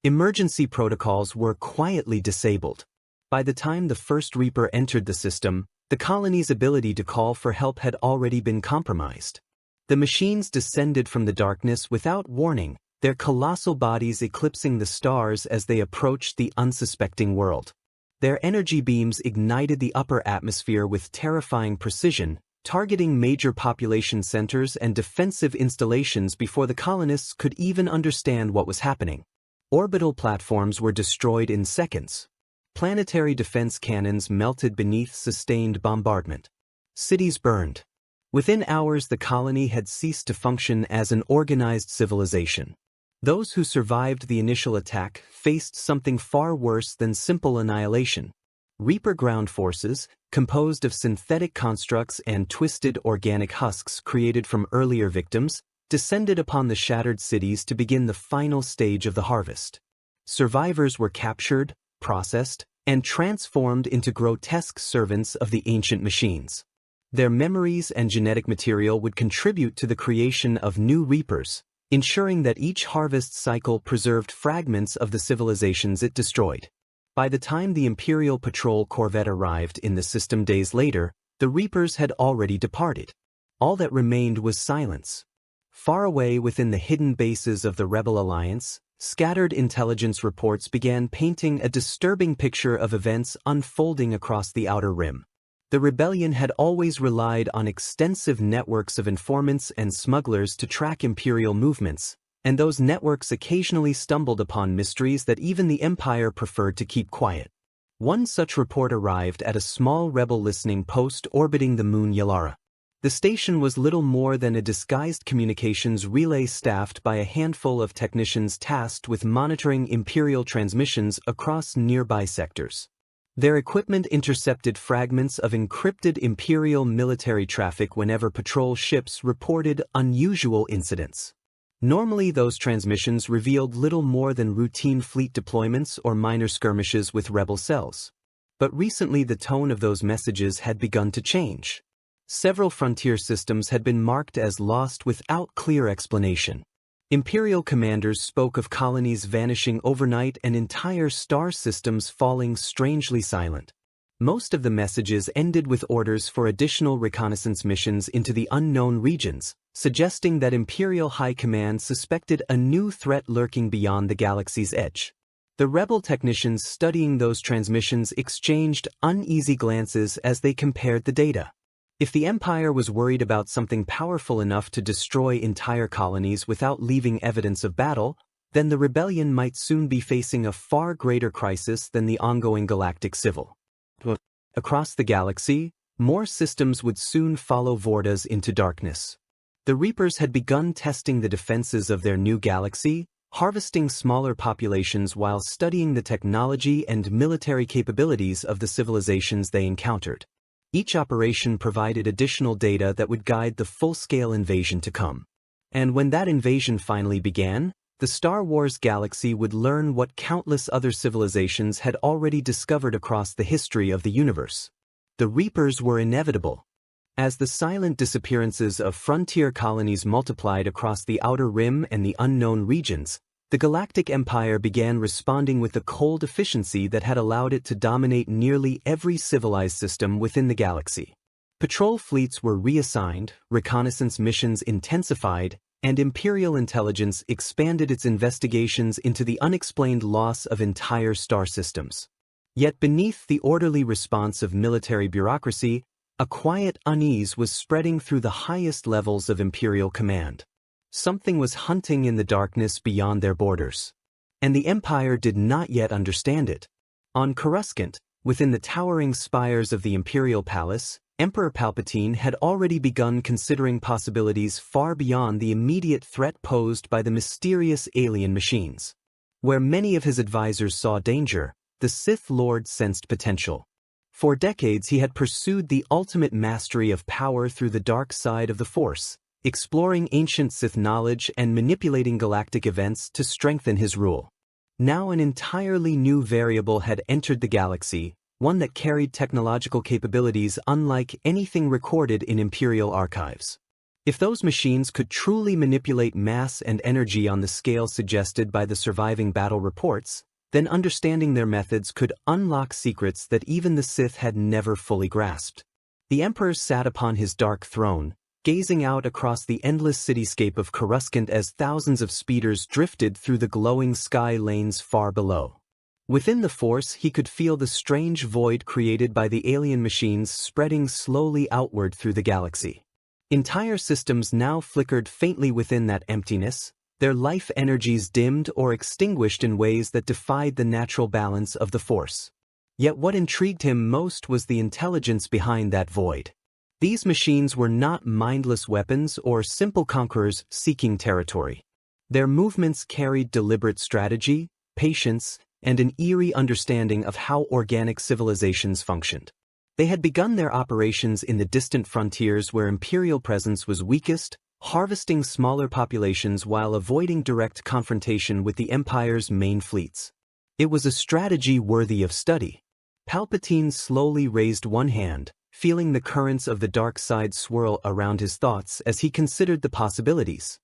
Speaker 1: Emergency protocols were quietly disabled. By the time the first Reaper entered the system, the colony's ability to call for help had already been compromised. The machines descended from the darkness without warning, their colossal bodies eclipsing the stars as they approached the unsuspecting world. Their energy beams ignited the upper atmosphere with terrifying precision, targeting major population centers and defensive installations before the colonists could even understand what was happening. Orbital platforms were destroyed in seconds. Planetary defense cannons melted beneath sustained bombardment. Cities burned. Within hours, the colony had ceased to function as an organized civilization. Those who survived the initial attack faced something far worse than simple annihilation. Reaper ground forces, composed of synthetic constructs and twisted organic husks created from earlier victims, descended upon the shattered cities to begin the final stage of the harvest. Survivors were captured, processed, and transformed into grotesque servants of the ancient machines. Their memories and genetic material would contribute to the creation of new Reapers, ensuring that each harvest cycle preserved fragments of the civilizations it destroyed. By the time the Imperial patrol corvette arrived in the system days later, the Reapers had already departed. All that remained was silence. Far away within the hidden bases of the Rebel Alliance, scattered intelligence reports began painting a disturbing picture of events unfolding across the Outer Rim. The rebellion had always relied on extensive networks of informants and smugglers to track Imperial movements, and those networks occasionally stumbled upon mysteries that even the Empire preferred to keep quiet. One such report arrived at a small rebel listening post orbiting the moon Yalara. The station was little more than a disguised communications relay staffed by a handful of technicians tasked with monitoring Imperial transmissions across nearby sectors. Their equipment intercepted fragments of encrypted Imperial military traffic whenever patrol ships reported unusual incidents. Normally, those transmissions revealed little more than routine fleet deployments or minor skirmishes with rebel cells. But recently the tone of those messages had begun to change. Several frontier systems had been marked as lost without clear explanation. Imperial commanders spoke of colonies vanishing overnight and entire star systems falling strangely silent. Most of the messages ended with orders for additional reconnaissance missions into the unknown regions, suggesting that Imperial High Command suspected a new threat lurking beyond the galaxy's edge. The rebel technicians studying those transmissions exchanged uneasy glances as they compared the data. If the Empire was worried about something powerful enough to destroy entire colonies without leaving evidence of battle, then the rebellion might soon be facing a far greater crisis than the ongoing galactic civil. Across the galaxy, more systems would soon follow Vordas into darkness. The Reapers had begun testing the defenses of their new galaxy, harvesting smaller populations while studying the technology and military capabilities of the civilizations they encountered. Each operation provided additional data that would guide the full-scale invasion to come. And when that invasion finally began, the Star Wars galaxy would learn what countless other civilizations had already discovered across the history of the universe. The Reapers were inevitable. As the silent disappearances of frontier colonies multiplied across the Outer Rim and the unknown regions, the Galactic Empire began responding with the cold efficiency that had allowed it to dominate nearly every civilized system within the galaxy. Patrol fleets were reassigned, reconnaissance missions intensified, and Imperial intelligence expanded its investigations into the unexplained loss of entire star systems. Yet beneath the orderly response of military bureaucracy, a quiet unease was spreading through the highest levels of Imperial command. Something was hunting in the darkness beyond their borders. And the Empire did not yet understand it. On Coruscant, within the towering spires of the Imperial Palace, Emperor Palpatine had already begun considering possibilities far beyond the immediate threat posed by the mysterious alien machines. Where many of his advisors saw danger, the Sith Lord sensed potential. For decades he had pursued the ultimate mastery of power through the dark side of the Force, exploring ancient Sith knowledge and manipulating galactic events to strengthen his rule. Now an entirely new variable had entered the galaxy, one that carried technological capabilities unlike anything recorded in Imperial archives. If those machines could truly manipulate mass and energy on the scale suggested by the surviving battle reports, then understanding their methods could unlock secrets that even the Sith had never fully grasped. The Emperor sat upon his dark throne, gazing out across the endless cityscape of Coruscant as thousands of speeders drifted through the glowing sky lanes far below. Within the Force, he could feel the strange void created by the alien machines spreading slowly outward through the galaxy. Entire systems now flickered faintly within that emptiness, their life energies dimmed or extinguished in ways that defied the natural balance of the Force. Yet what intrigued him most was the intelligence behind that void. These machines were not mindless weapons or simple conquerors seeking territory. Their movements carried deliberate strategy, patience, and an eerie understanding of how organic civilizations functioned. They had begun their operations in the distant frontiers where Imperial presence was weakest, harvesting smaller populations while avoiding direct confrontation with the Empire's main fleets. It was a strategy worthy of study. Palpatine slowly raised one hand, feeling the currents of the dark side swirl around his thoughts as he considered the possibilities.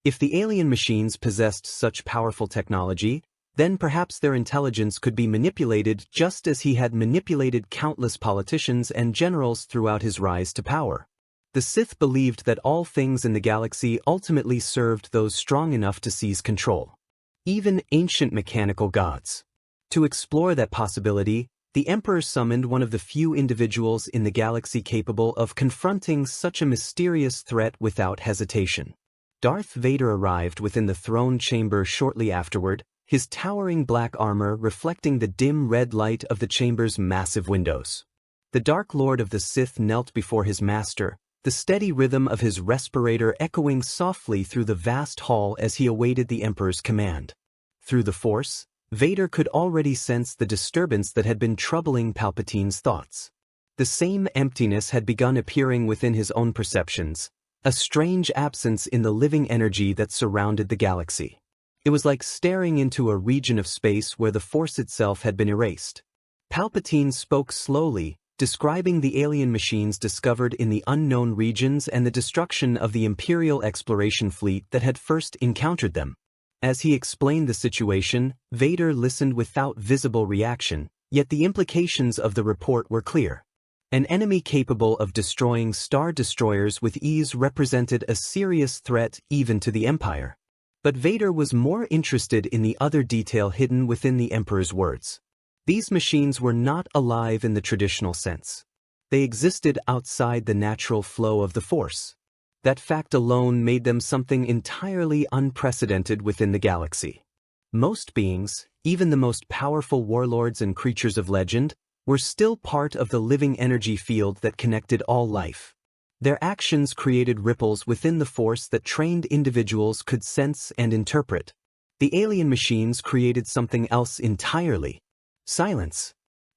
Speaker 1: If the alien machines possessed such powerful technology, then perhaps their intelligence could be manipulated just as he had manipulated countless politicians and generals throughout his rise to power. The Sith believed that all things in the galaxy ultimately served those strong enough to seize control. Even ancient mechanical gods. To explore that possibility, the Emperor summoned one of the few individuals in the galaxy capable of confronting such a mysterious threat without hesitation. Darth Vader arrived within the throne chamber shortly afterward, his towering black armor reflecting the dim red light of the chamber's massive windows. The Dark Lord of the Sith knelt before his master, the steady rhythm of his respirator echoing softly through the vast hall as he awaited the Emperor's command. Through the Force, Vader could already sense the disturbance that had been troubling Palpatine's thoughts. The same emptiness had begun appearing within his own perceptions, a strange absence in the living energy that surrounded the galaxy. It was like staring into a region of space where the Force itself had been erased. Palpatine spoke slowly, describing the alien machines discovered in the unknown regions and the destruction of the Imperial exploration fleet that had first encountered them. As he explained the situation, Vader listened without visible reaction, yet the implications of the report were clear. An enemy capable of destroying Star Destroyers with ease represented a serious threat even to the Empire. But Vader was more interested in the other detail hidden within the Emperor's words. These machines were not alive in the traditional sense. They existed outside the natural flow of the Force. That fact alone made them something entirely unprecedented within the galaxy. Most beings, even the most powerful warlords and creatures of legend, were still part of the living energy field that connected all life. Their actions created ripples within the Force that trained individuals could sense and interpret. The alien machines created something else entirely. Silence.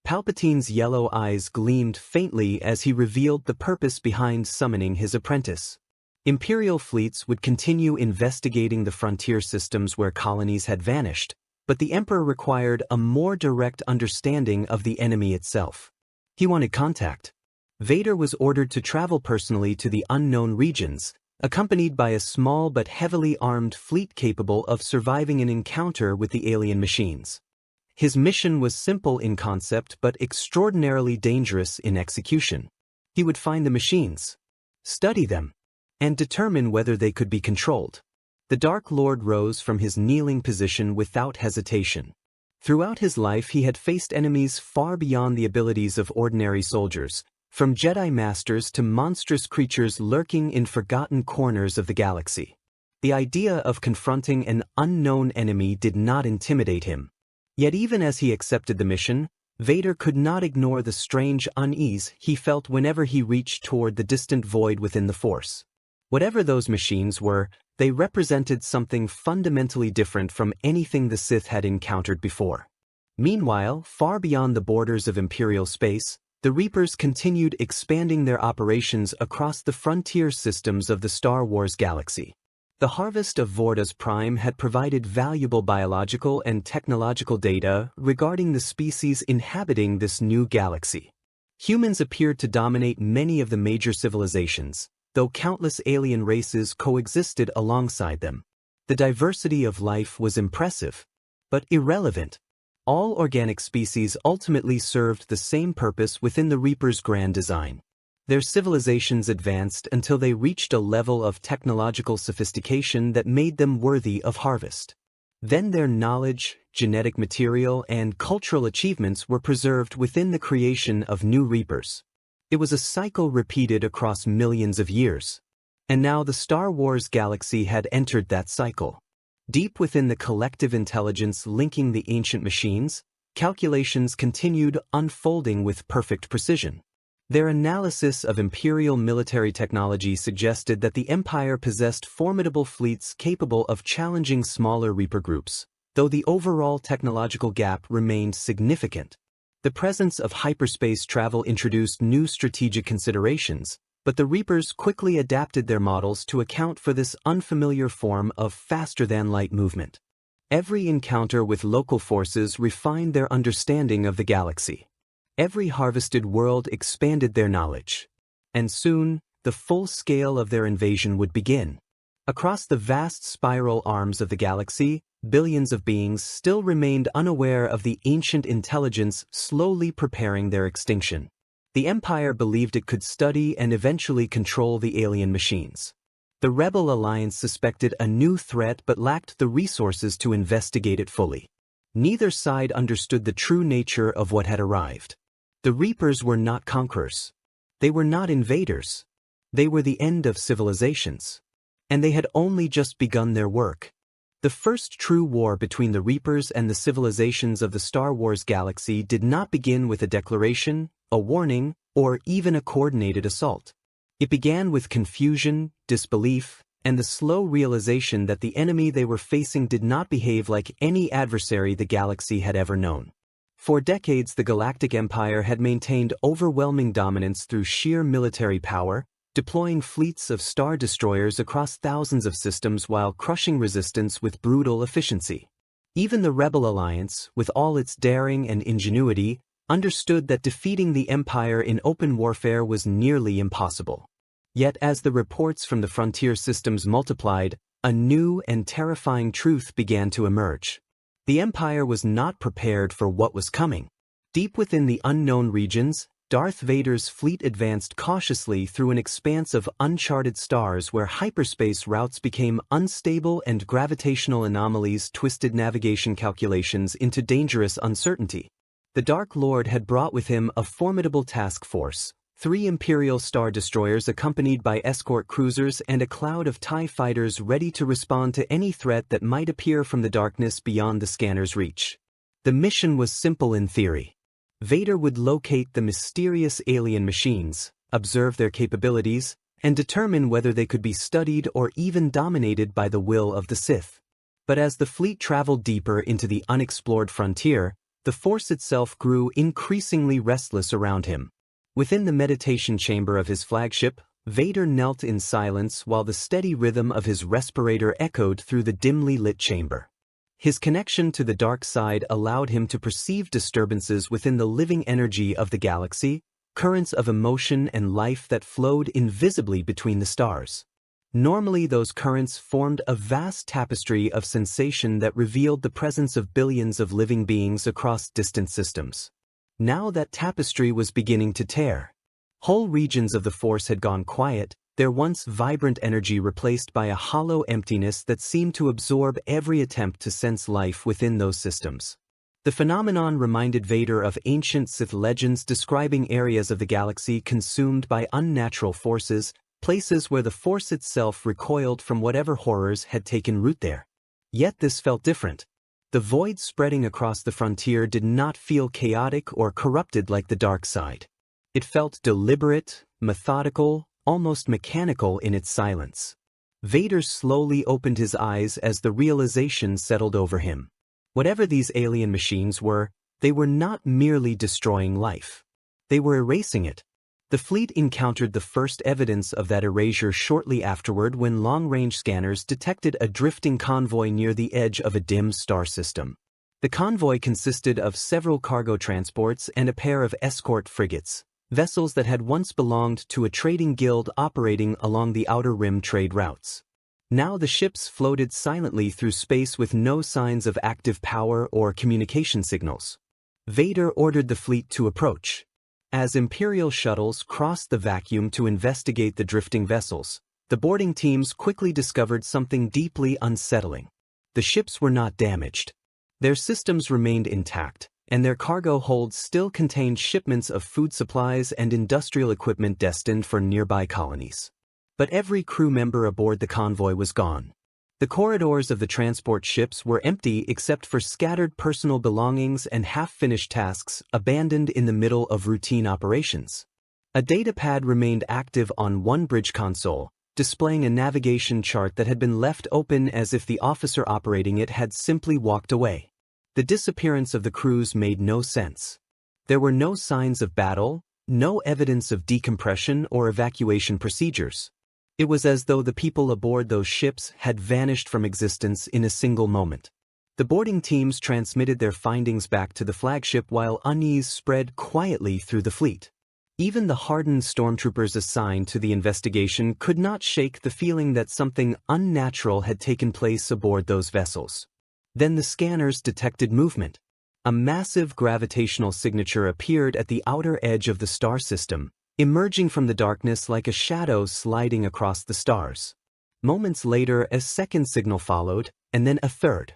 Speaker 1: Palpatine's yellow eyes gleamed faintly as he revealed the purpose behind summoning his apprentice. Imperial fleets would continue investigating the frontier systems where colonies had vanished, but the Emperor required a more direct understanding of the enemy itself. He wanted contact. Vader was ordered to travel personally to the unknown regions, accompanied by a small but heavily armed fleet capable of surviving an encounter with the alien machines. His mission was simple in concept but extraordinarily dangerous in execution. He would find the machines, study them, and determine whether they could be controlled. The Dark Lord rose from his kneeling position without hesitation. Throughout his life he had faced enemies far beyond the abilities of ordinary soldiers, from Jedi Masters to monstrous creatures lurking in forgotten corners of the galaxy. The idea of confronting an unknown enemy did not intimidate him. Yet even as he accepted the mission, Vader could not ignore the strange unease he felt whenever he reached toward the distant void within the Force. Whatever those machines were, they represented something fundamentally different from anything the Sith had encountered before. Meanwhile, far beyond the borders of Imperial space, the Reapers continued expanding their operations across the frontier systems of the Star Wars galaxy. The harvest of Vorda's Prime had provided valuable biological and technological data regarding the species inhabiting this new galaxy. Humans appeared to dominate many of the major civilizations, though countless alien races coexisted alongside them. The diversity of life was impressive, but irrelevant. All organic species ultimately served the same purpose within the Reaper's grand design. Their civilizations advanced until they reached a level of technological sophistication that made them worthy of harvest. Then their knowledge, genetic material, and cultural achievements were preserved within the creation of new Reapers. It was a cycle repeated across millions of years. And now the Star Wars galaxy had entered that cycle. Deep within the collective intelligence linking the ancient machines, calculations continued unfolding with perfect precision. Their analysis of Imperial military technology suggested that the Empire possessed formidable fleets capable of challenging smaller Reaper groups, though the overall technological gap remained significant. The presence of hyperspace travel introduced new strategic considerations, but the Reapers quickly adapted their models to account for this unfamiliar form of faster-than-light movement. Every encounter with local forces refined their understanding of the galaxy. Every harvested world expanded their knowledge. And soon, the full scale of their invasion would begin. Across the vast spiral arms of the galaxy, billions of beings still remained unaware of the ancient intelligence slowly preparing their extinction. The Empire believed it could study and eventually control the alien machines. The Rebel Alliance suspected a new threat but lacked the resources to investigate it fully. Neither side understood the true nature of what had arrived. The Reapers were not conquerors. They were not invaders. They were the end of civilizations. And they had only just begun their work. The first true war between the Reapers and the civilizations of the Star Wars galaxy did not begin with a declaration, a warning, or even a coordinated assault. It began with confusion, disbelief, and the slow realization that the enemy they were facing did not behave like any adversary the galaxy had ever known. For decades, the Galactic Empire had maintained overwhelming dominance through sheer military power, deploying fleets of Star Destroyers across thousands of systems while crushing resistance with brutal efficiency. Even the Rebel Alliance, with all its daring and ingenuity, understood that defeating the Empire in open warfare was nearly impossible. Yet as the reports from the frontier systems multiplied, a new and terrifying truth began to emerge. The Empire was not prepared for what was coming. Deep within the unknown regions, Darth Vader's fleet advanced cautiously through an expanse of uncharted stars where hyperspace routes became unstable and gravitational anomalies twisted navigation calculations into dangerous uncertainty. The Dark Lord had brought with him a formidable task force, 3 Imperial Star Destroyers accompanied by escort cruisers and a cloud of TIE fighters ready to respond to any threat that might appear from the darkness beyond the scanner's reach. The mission was simple in theory. Vader would locate the mysterious alien machines, observe their capabilities, and determine whether they could be studied or even dominated by the will of the Sith. But as the fleet traveled deeper into the unexplored frontier, the Force itself grew increasingly restless around him. Within the meditation chamber of his flagship, Vader knelt in silence while the steady rhythm of his respirator echoed through the dimly lit chamber. His connection to the dark side allowed him to perceive disturbances within the living energy of the galaxy, currents of emotion and life that flowed invisibly between the stars. Normally, those currents formed a vast tapestry of sensation that revealed the presence of billions of living beings across distant systems. Now that tapestry was beginning to tear. Whole regions of the Force had gone quiet, their once vibrant energy replaced by a hollow emptiness that seemed to absorb every attempt to sense life within those systems. The phenomenon reminded Vader of ancient Sith legends describing areas of the galaxy consumed by unnatural forces, places where the Force itself recoiled from whatever horrors had taken root there. Yet this felt different. The void spreading across the frontier did not feel chaotic or corrupted like the dark side. It felt deliberate, methodical, almost mechanical in its silence. Vader slowly opened his eyes as the realization settled over him. Whatever these alien machines were, they were not merely destroying life. They were erasing it. The fleet encountered the first evidence of that erasure shortly afterward when long-range scanners detected a drifting convoy near the edge of a dim star system. The convoy consisted of several cargo transports and a pair of escort frigates, vessels that had once belonged to a trading guild operating along the outer rim trade routes. Now the ships floated silently through space with no signs of active power or communication signals. Vader ordered the fleet to approach. As Imperial shuttles crossed the vacuum to investigate the drifting vessels, the boarding teams quickly discovered something deeply unsettling. The ships were not damaged. Their systems remained intact, and their cargo holds still contained shipments of food supplies and industrial equipment destined for nearby colonies. But every crew member aboard the convoy was gone. The corridors of the transport ships were empty except for scattered personal belongings and half-finished tasks abandoned in the middle of routine operations. A datapad remained active on one bridge console, displaying a navigation chart that had been left open as if the officer operating it had simply walked away. The disappearance of the crews made no sense. There were no signs of battle, no evidence of decompression or evacuation procedures. It was as though the people aboard those ships had vanished from existence in a single moment. The boarding teams transmitted their findings back to the flagship while unease spread quietly through the fleet. Even the hardened stormtroopers assigned to the investigation could not shake the feeling that something unnatural had taken place aboard those vessels. Then the scanners detected movement. A massive gravitational signature appeared at the outer edge of the star system, emerging from the darkness like a shadow sliding across the stars. Moments later, a second signal followed, and then a third.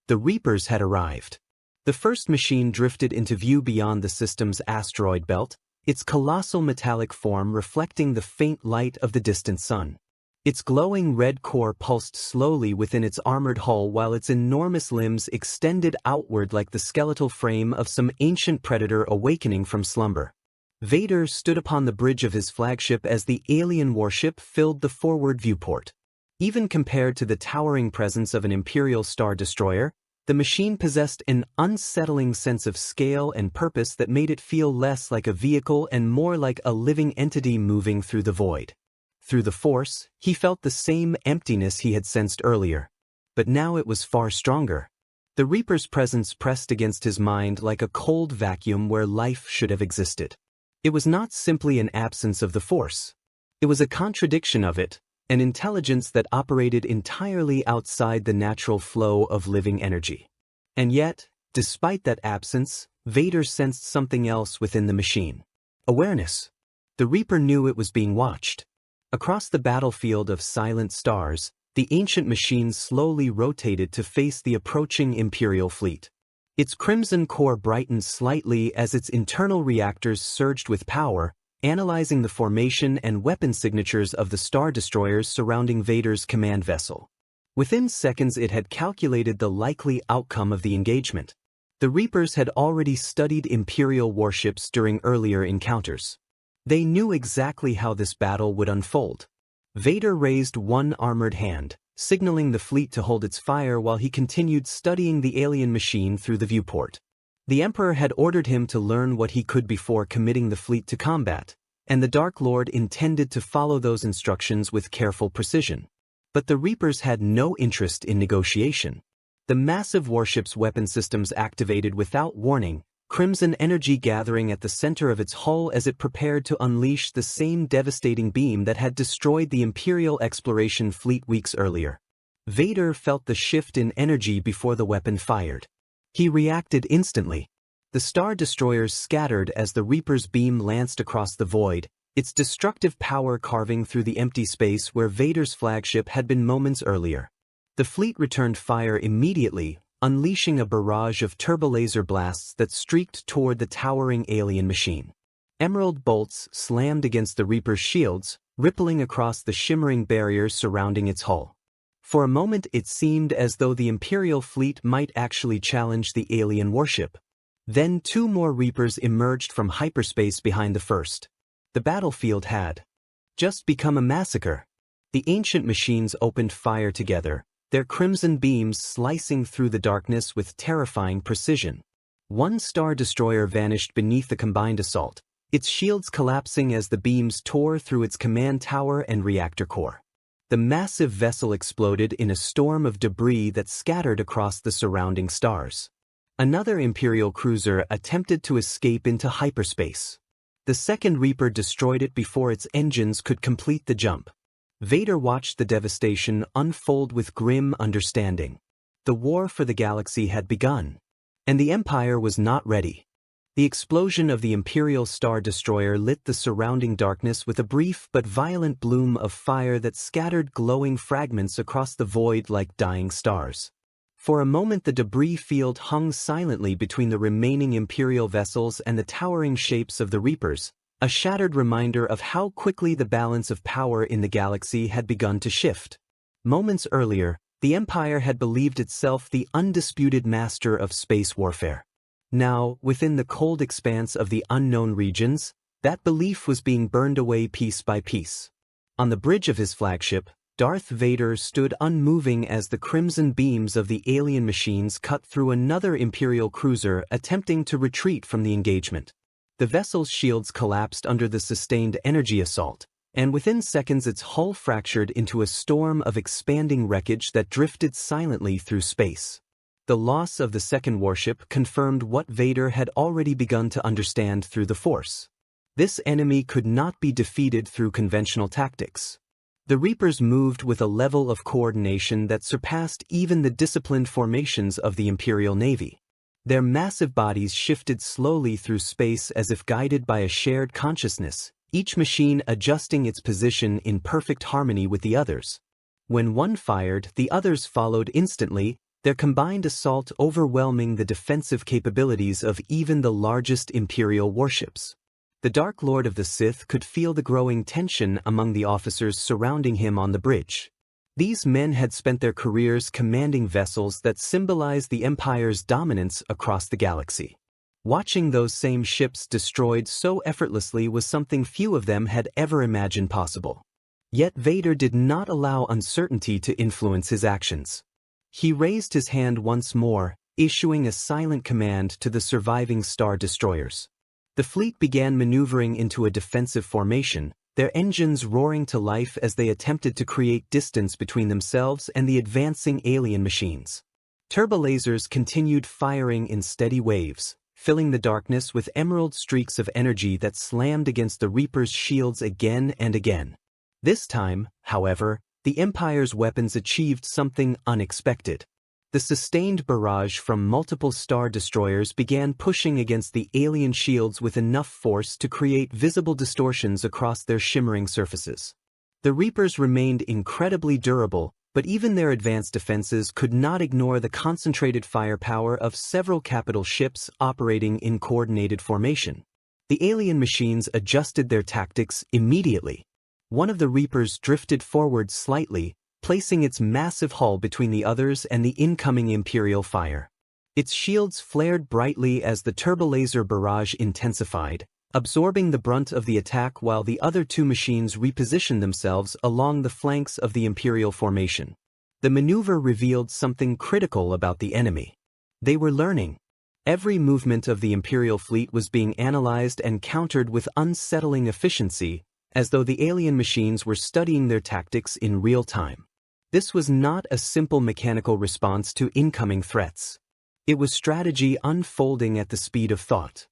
Speaker 1: The Reapers had arrived. The first machine drifted into view beyond the system's asteroid belt, its colossal metallic form reflecting the faint light of the distant sun. Its glowing red core pulsed slowly within its armored hull while its enormous limbs extended outward like the skeletal frame of some ancient predator awakening from slumber. Vader stood upon the bridge of his flagship as the alien warship filled the forward viewport. Even compared to the towering presence of an Imperial Star Destroyer, the machine possessed an unsettling sense of scale and purpose that made it feel less like a vehicle and more like a living entity moving through the void. Through the Force, he felt the same emptiness he had sensed earlier. But now it was far stronger. The Reaper's presence pressed against his mind like a cold vacuum where life should have existed. It was not simply an absence of the Force. It was a contradiction of it, an intelligence that operated entirely outside the natural flow of living energy. And yet, despite that absence, Vader sensed something else within the machine. Awareness. The Reaper knew it was being watched. Across the battlefield of silent stars, the ancient machine slowly rotated to face the approaching Imperial fleet. Its crimson core brightened slightly as its internal reactors surged with power, analyzing the formation and weapon signatures of the Star Destroyers surrounding Vader's command vessel. Within seconds it had calculated the likely outcome of the engagement. The Reapers had already studied Imperial warships during earlier encounters. They knew exactly how this battle would unfold. Vader raised one armored hand, signaling the fleet to hold its fire while he continued studying the alien machine through the viewport. The Emperor had ordered him to learn what he could before committing the fleet to combat, and the Dark Lord intended to follow those instructions with careful precision. But the Reapers had no interest in negotiation. The massive warship's weapon systems activated without warning, crimson energy gathering at the center of its hull as it prepared to unleash the same devastating beam that had destroyed the Imperial exploration fleet weeks earlier. Vader felt the shift in energy before the weapon fired. He reacted instantly. The Star Destroyers scattered as the Reaper's beam lanced across the void, its destructive power carving through the empty space where Vader's flagship had been moments earlier. The fleet returned fire immediately, unleashing a barrage of turbolaser blasts that streaked toward the towering alien machine. Emerald bolts slammed against the Reaper's shields, rippling across the shimmering barriers surrounding its hull. For a moment it seemed as though the Imperial fleet might actually challenge the alien warship. Then two more Reapers emerged from hyperspace behind the first. The battlefield had just become a massacre. The ancient machines opened fire together, their crimson beams slicing through the darkness with terrifying precision. One Star Destroyer vanished beneath the combined assault, its shields collapsing as the beams tore through its command tower and reactor core. The massive vessel exploded in a storm of debris that scattered across the surrounding stars. Another Imperial cruiser attempted to escape into hyperspace. The second Reaper destroyed it before its engines could complete the jump. Vader watched the devastation unfold with grim understanding. The war for the galaxy had begun, and the Empire was not ready. The explosion of the Imperial Star Destroyer lit the surrounding darkness with a brief but violent bloom of fire that scattered glowing fragments across the void like dying stars. For a moment the debris field hung silently between the remaining Imperial vessels and the towering shapes of the Reapers, a shattered reminder of how quickly the balance of power in the galaxy had begun to shift. Moments earlier, the Empire had believed itself the undisputed master of space warfare. Now, within the cold expanse of the unknown regions, that belief was being burned away piece by piece. On the bridge of his flagship, Darth Vader stood unmoving as the crimson beams of the alien machines cut through another Imperial cruiser attempting to retreat from the engagement. The vessel's shields collapsed under the sustained energy assault, and within seconds its hull fractured into a storm of expanding wreckage that drifted silently through space. The loss of the second warship confirmed what Vader had already begun to understand through the Force. This enemy could not be defeated through conventional tactics. The Reapers moved with a level of coordination that surpassed even the disciplined formations of the Imperial Navy. Their massive bodies shifted slowly through space as if guided by a shared consciousness, each machine adjusting its position in perfect harmony with the others. When one fired, the others followed instantly, their combined assault overwhelming the defensive capabilities of even the largest Imperial warships. The Dark Lord of the Sith could feel the growing tension among the officers surrounding him on the bridge. These men had spent their careers commanding vessels that symbolized the Empire's dominance across the galaxy. Watching those same ships destroyed so effortlessly was something few of them had ever imagined possible. Yet Vader did not allow uncertainty to influence his actions. He raised his hand once more, issuing a silent command to the surviving Star Destroyers. The fleet began maneuvering into a defensive formation, their engines roaring to life as they attempted to create distance between themselves and the advancing alien machines. Turbolasers continued firing in steady waves, filling the darkness with emerald streaks of energy that slammed against the Reaper's shields again and again. This time, however, the Empire's weapons achieved something unexpected. The sustained barrage from multiple Star Destroyers began pushing against the alien shields with enough force to create visible distortions across their shimmering surfaces. The Reapers remained incredibly durable, but even their advanced defenses could not ignore the concentrated firepower of several capital ships operating in coordinated formation. The alien machines adjusted their tactics immediately. One of the Reapers drifted forward slightly, placing its massive hull between the others and the incoming Imperial fire. Its shields flared brightly as the turbolaser barrage intensified, absorbing the brunt of the attack while the other two machines repositioned themselves along the flanks of the Imperial formation. The maneuver revealed something critical about the enemy. They were learning. Every movement of the Imperial fleet was being analyzed and countered with unsettling efficiency, as though the alien machines were studying their tactics in real time. This was not a simple mechanical response to incoming threats. It was strategy unfolding at the speed of thought.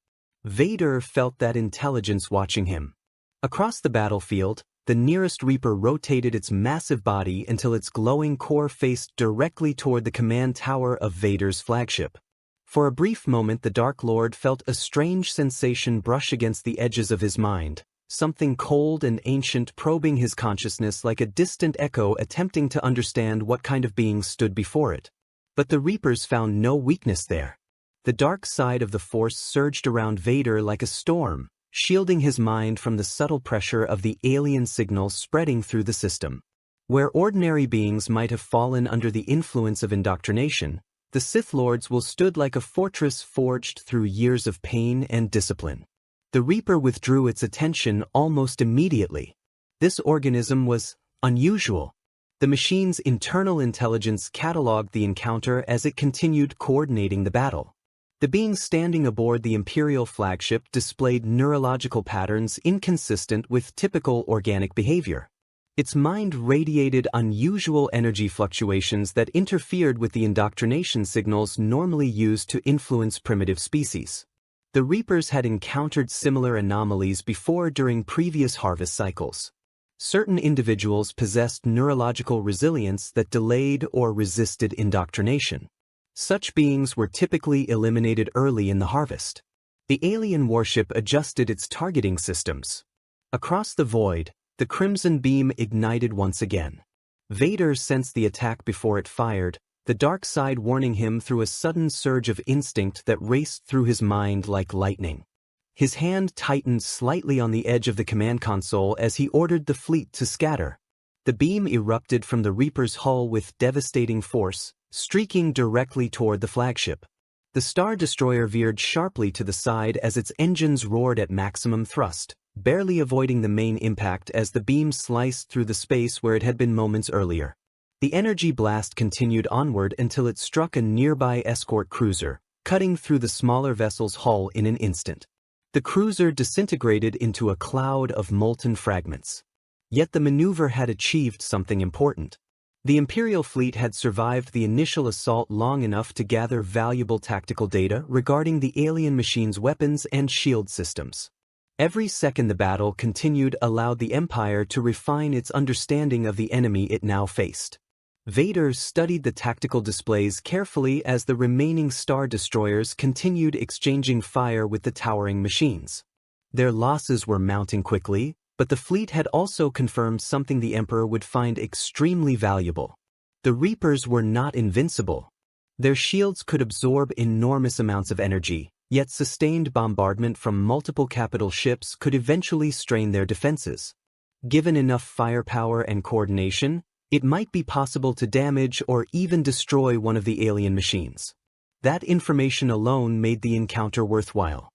Speaker 1: Vader felt that intelligence watching him. Across the battlefield, the nearest Reaper rotated its massive body until its glowing core faced directly toward the command tower of Vader's flagship. For a brief moment, the Dark Lord felt a strange sensation brush against the edges of his mind. Something cold and ancient probing his consciousness like a distant echo attempting to understand what kind of being stood before it. But the Reapers found no weakness there. The dark side of the Force surged around Vader like a storm, shielding his mind from the subtle pressure of the alien signals spreading through the system. Where ordinary beings might have fallen under the influence of indoctrination, the Sith Lords will stood like a fortress forged through years of pain and discipline. The Reaper withdrew its attention almost immediately. This organism was unusual. The machine's internal intelligence cataloged the encounter as it continued coordinating the battle. The being standing aboard the Imperial flagship displayed neurological patterns inconsistent with typical organic behavior. Its mind radiated unusual energy fluctuations that interfered with the indoctrination signals normally used to influence primitive species. The Reapers had encountered similar anomalies before during previous harvest cycles. Certain individuals possessed neurological resilience that delayed or resisted indoctrination. Such beings were typically eliminated early in the harvest. The alien warship adjusted its targeting systems. Across the void, the crimson beam ignited once again. Vader sensed the attack before it fired, the dark side warning him through a sudden surge of instinct that raced through his mind like lightning. His hand tightened slightly on the edge of the command console as he ordered the fleet to scatter. The beam erupted from the Reaper's hull with devastating force, streaking directly toward the flagship. The Star Destroyer veered sharply to the side as its engines roared at maximum thrust, barely avoiding the main impact as the beam sliced through the space where it had been moments earlier. The energy blast continued onward until it struck a nearby escort cruiser, cutting through the smaller vessel's hull in an instant. The cruiser disintegrated into a cloud of molten fragments. Yet the maneuver had achieved something important. The Imperial fleet had survived the initial assault long enough to gather valuable tactical data regarding the alien machine's weapons and shield systems. Every second the battle continued allowed the Empire to refine its understanding of the enemy it now faced. Vader studied the tactical displays carefully as the remaining Star Destroyers continued exchanging fire with the towering machines. Their losses were mounting quickly, but the fleet had also confirmed something the Emperor would find extremely valuable. The Reapers were not invincible. Their shields could absorb enormous amounts of energy, yet sustained bombardment from multiple capital ships could eventually strain their defenses. Given enough firepower and coordination, it might be possible to damage or even destroy one of the alien machines. That information alone made the encounter worthwhile.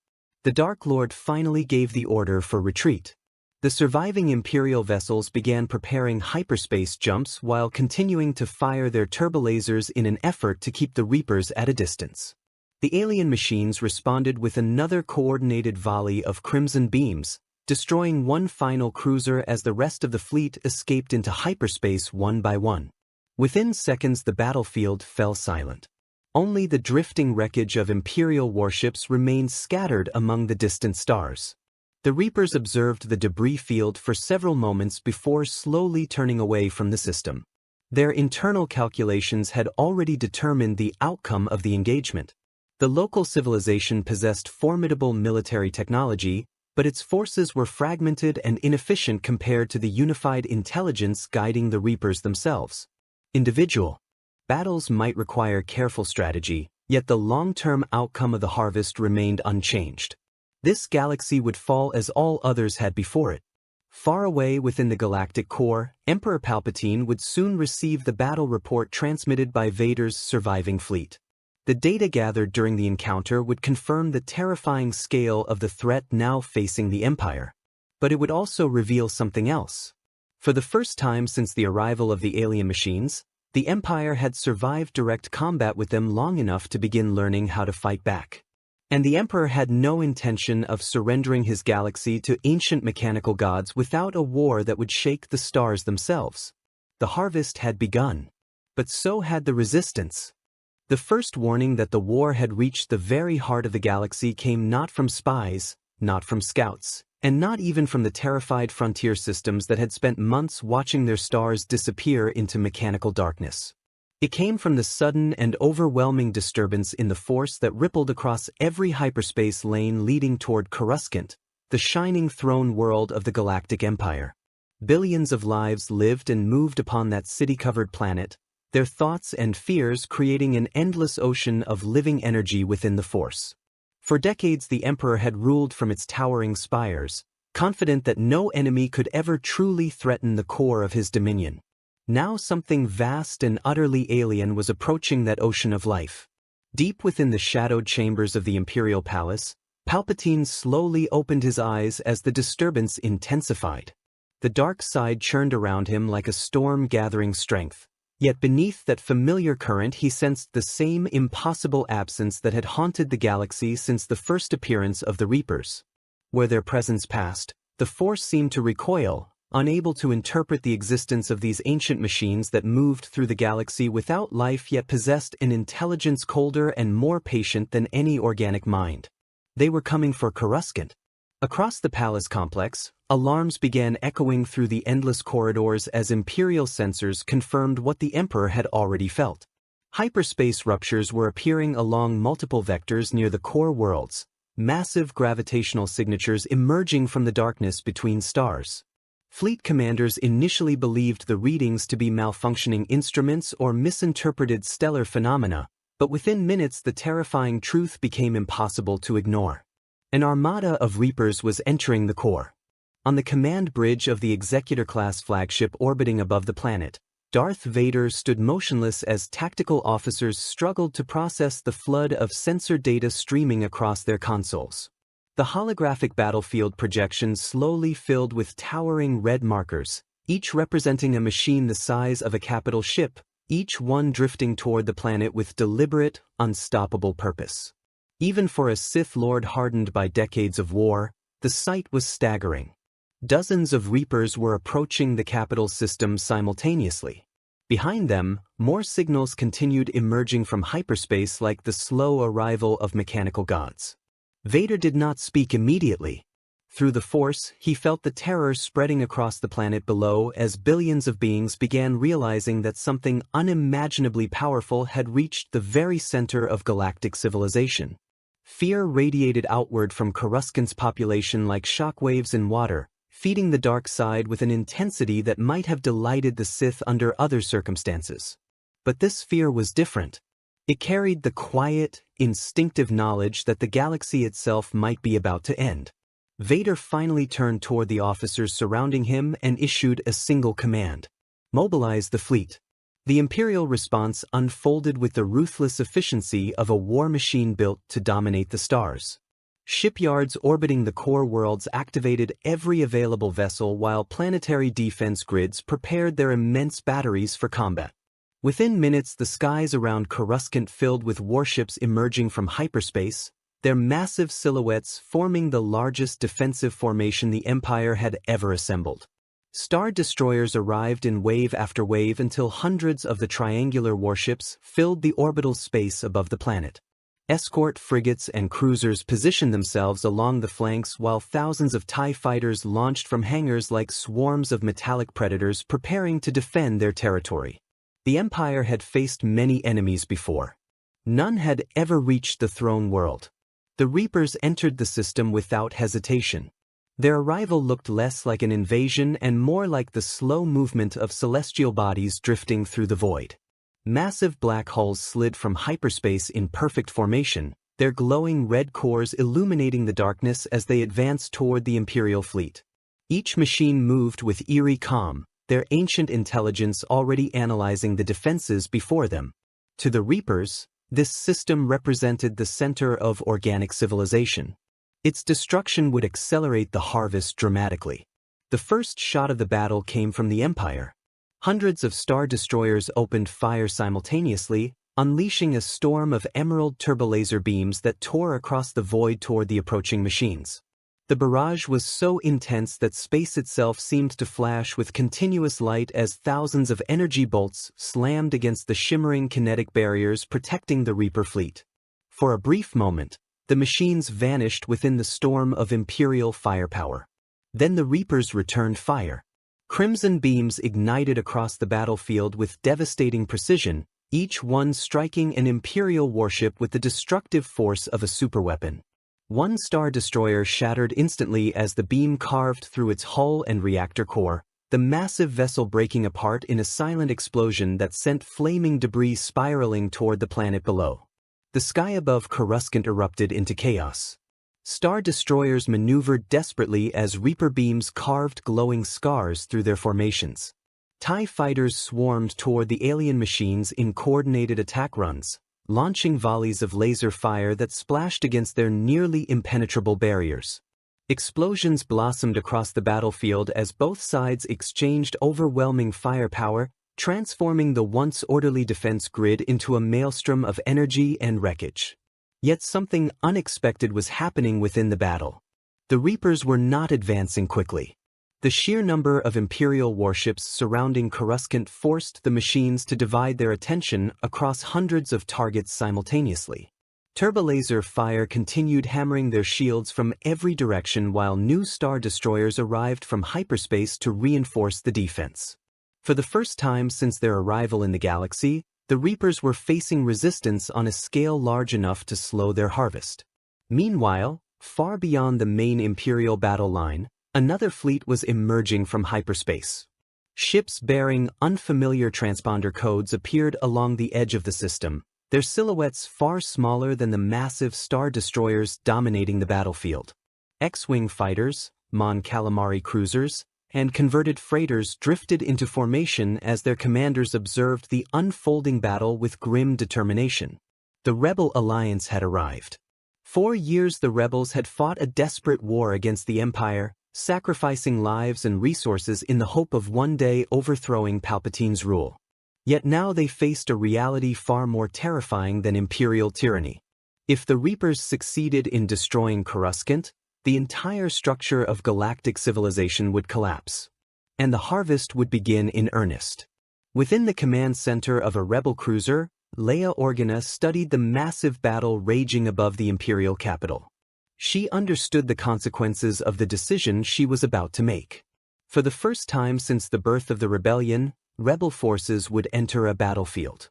Speaker 1: The Dark Lord finally gave the order for retreat. The surviving Imperial vessels began preparing hyperspace jumps while continuing to fire their turbolasers in an effort to keep the Reapers at a distance. The alien machines responded with another coordinated volley of crimson beams, destroying one final cruiser as the rest of the fleet escaped into hyperspace one by one. Within seconds the battlefield fell silent. Only the drifting wreckage of Imperial warships remained scattered among the distant stars. The Reapers observed the debris field for several moments before slowly turning away from the system. Their internal calculations had already determined the outcome of the engagement. The local civilization possessed formidable military technology, but its forces were fragmented and inefficient compared to the unified intelligence guiding the Reapers themselves. Individual battles might require careful strategy, yet the long-term outcome of the harvest remained unchanged. This galaxy would fall as all others had before it. Far away within the galactic core, Emperor Palpatine would soon receive the battle report transmitted by Vader's surviving fleet. The data gathered during the encounter would confirm the terrifying scale of the threat now facing the Empire. But it would also reveal something else. For the first time since the arrival of the alien machines, the Empire had survived direct combat with them long enough to begin learning how to fight back. And the Emperor had no intention of surrendering his galaxy to ancient mechanical gods without a war that would shake the stars themselves. The harvest had begun. But so had the resistance. The first warning that the war had reached the very heart of the galaxy came not from spies, not from scouts, and not even from the terrified frontier systems that had spent months watching their stars disappear into mechanical darkness. It came from the sudden and overwhelming disturbance in the force that rippled across every hyperspace lane leading toward Coruscant, the shining throne world of the Galactic Empire. Billions of lives lived and moved upon that city-covered planet, their thoughts and fears creating an endless ocean of living energy within the force. For decades the Emperor had ruled from its towering spires, confident that no enemy could ever truly threaten the core of his dominion. Now something vast and utterly alien was approaching that ocean of life. Deep within the shadowed chambers of the Imperial Palace, Palpatine slowly opened his eyes as the disturbance intensified. The dark side churned around him like a storm gathering strength, yet beneath that familiar current he sensed the same impossible absence that had haunted the galaxy since the first appearance of the Reapers. Where their presence passed, the Force seemed to recoil, unable to interpret the existence of these ancient machines that moved through the galaxy without life yet possessed an intelligence colder and more patient than any organic mind. They were coming for Coruscant. Across the palace complex, alarms began echoing through the endless corridors as Imperial sensors confirmed what the Emperor had already felt. Hyperspace ruptures were appearing along multiple vectors near the core worlds, massive gravitational signatures emerging from the darkness between stars. Fleet commanders initially believed the readings to be malfunctioning instruments or misinterpreted stellar phenomena, but within minutes the terrifying truth became impossible to ignore. An armada of Reapers was entering the core. On the command bridge of the Executor-class flagship orbiting above the planet, Darth Vader stood motionless as tactical officers struggled to process the flood of sensor data streaming across their consoles. The holographic battlefield projections slowly filled with towering red markers, each representing a machine the size of a capital ship, each one drifting toward the planet with deliberate, unstoppable purpose. Even for a Sith Lord hardened by decades of war, the sight was staggering. Dozens of Reapers were approaching the capital system simultaneously. Behind them, more signals continued emerging from hyperspace like the slow arrival of mechanical gods. Vader did not speak immediately. Through the Force, he felt the terror spreading across the planet below as billions of beings began realizing that something unimaginably powerful had reached the very center of galactic civilization. Fear radiated outward from Coruscant's population like shockwaves in water, feeding the dark side with an intensity that might have delighted the Sith under other circumstances. But this fear was different. It carried the quiet, instinctive knowledge that the galaxy itself might be about to end. Vader finally turned toward the officers surrounding him and issued a single command: mobilize the fleet. The Imperial response unfolded with the ruthless efficiency of a war machine built to dominate the stars. Shipyards orbiting the core worlds activated every available vessel while planetary defense grids prepared their immense batteries for combat. Within minutes, the skies around Coruscant filled with warships emerging from hyperspace, their massive silhouettes forming the largest defensive formation the Empire had ever assembled. Star Destroyers arrived in wave after wave until hundreds of the triangular warships filled the orbital space above the planet. Escort frigates and cruisers positioned themselves along the flanks while thousands of TIE fighters launched from hangars like swarms of metallic predators preparing to defend their territory. The Empire had faced many enemies before. None had ever reached the throne world. The Reapers entered the system without hesitation. Their arrival looked less like an invasion and more like the slow movement of celestial bodies drifting through the void. Massive black holes slid from hyperspace in perfect formation, their glowing red cores illuminating the darkness as they advanced toward the Imperial fleet. Each machine moved with eerie calm, their ancient intelligence already analyzing the defenses before them. To the Reapers, this system represented the center of organic civilization. Its destruction would accelerate the harvest dramatically. The first shot of the battle came from the Empire. Hundreds of Star Destroyers opened fire simultaneously, unleashing a storm of emerald turbolaser beams that tore across the void toward the approaching machines. The barrage was so intense that space itself seemed to flash with continuous light as thousands of energy bolts slammed against the shimmering kinetic barriers protecting the Reaper fleet. For a brief moment, the machines vanished within the storm of Imperial firepower. Then the Reapers returned fire. Crimson beams ignited across the battlefield with devastating precision, each one striking an Imperial warship with the destructive force of a superweapon. One Star Destroyer shattered instantly as the beam carved through its hull and reactor core, the massive vessel breaking apart in a silent explosion that sent flaming debris spiraling toward the planet below. The sky above Coruscant erupted into chaos. Star Destroyers maneuvered desperately as Reaper beams carved glowing scars through their formations. TIE fighters swarmed toward the alien machines in coordinated attack runs, launching volleys of laser fire that splashed against their nearly impenetrable barriers. Explosions blossomed across the battlefield as both sides exchanged overwhelming firepower, transforming the once orderly defense grid into a maelstrom of energy and wreckage. Yet something unexpected was happening within the battle. The Reapers were not advancing quickly. The sheer number of Imperial warships surrounding Coruscant forced the machines to divide their attention across hundreds of targets simultaneously. Turbolaser fire continued hammering their shields from every direction while new Star Destroyers arrived from hyperspace to reinforce the defense. For the first time since their arrival in the galaxy, the Reapers were facing resistance on a scale large enough to slow their harvest. Meanwhile, far beyond the main Imperial battle line, another fleet was emerging from hyperspace. Ships bearing unfamiliar transponder codes appeared along the edge of the system, their silhouettes far smaller than the massive Star Destroyers dominating the battlefield. X-Wing fighters, Mon Calamari cruisers, and converted freighters drifted into formation as their commanders observed the unfolding battle with grim determination. The Rebel Alliance had arrived. 4 years the rebels had fought a desperate war against the Empire, sacrificing lives and resources in the hope of one day overthrowing Palpatine's rule. Yet now they faced a reality far more terrifying than Imperial tyranny. If the Reapers succeeded in destroying Coruscant, the entire structure of galactic civilization would collapse. And the harvest would begin in earnest. Within the command center of a rebel cruiser, Leia Organa studied the massive battle raging above the Imperial capital. She understood the consequences of the decision she was about to make. For the first time since the birth of the rebellion, rebel forces would enter a battlefield.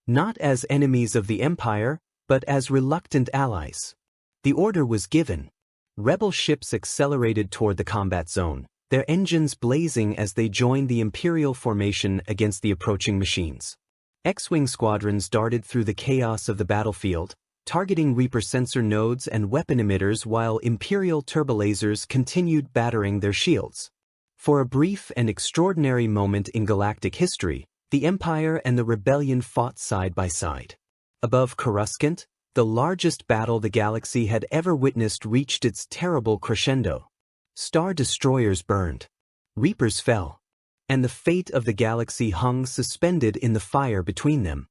Speaker 1: Not as enemies of the Empire, but as reluctant allies. The order was given. Rebel ships accelerated toward the combat zone, their engines blazing as they joined the Imperial formation against the approaching machines. X-Wing squadrons darted through the chaos of the battlefield, targeting Reaper sensor nodes and weapon emitters while Imperial turbolasers continued battering their shields. For a brief and extraordinary moment in galactic history, the Empire and the Rebellion fought side by side. Above Coruscant, the largest battle the galaxy had ever witnessed reached its terrible crescendo. Star Destroyers burned. Reapers fell. And the fate of the galaxy hung suspended in the fire between them.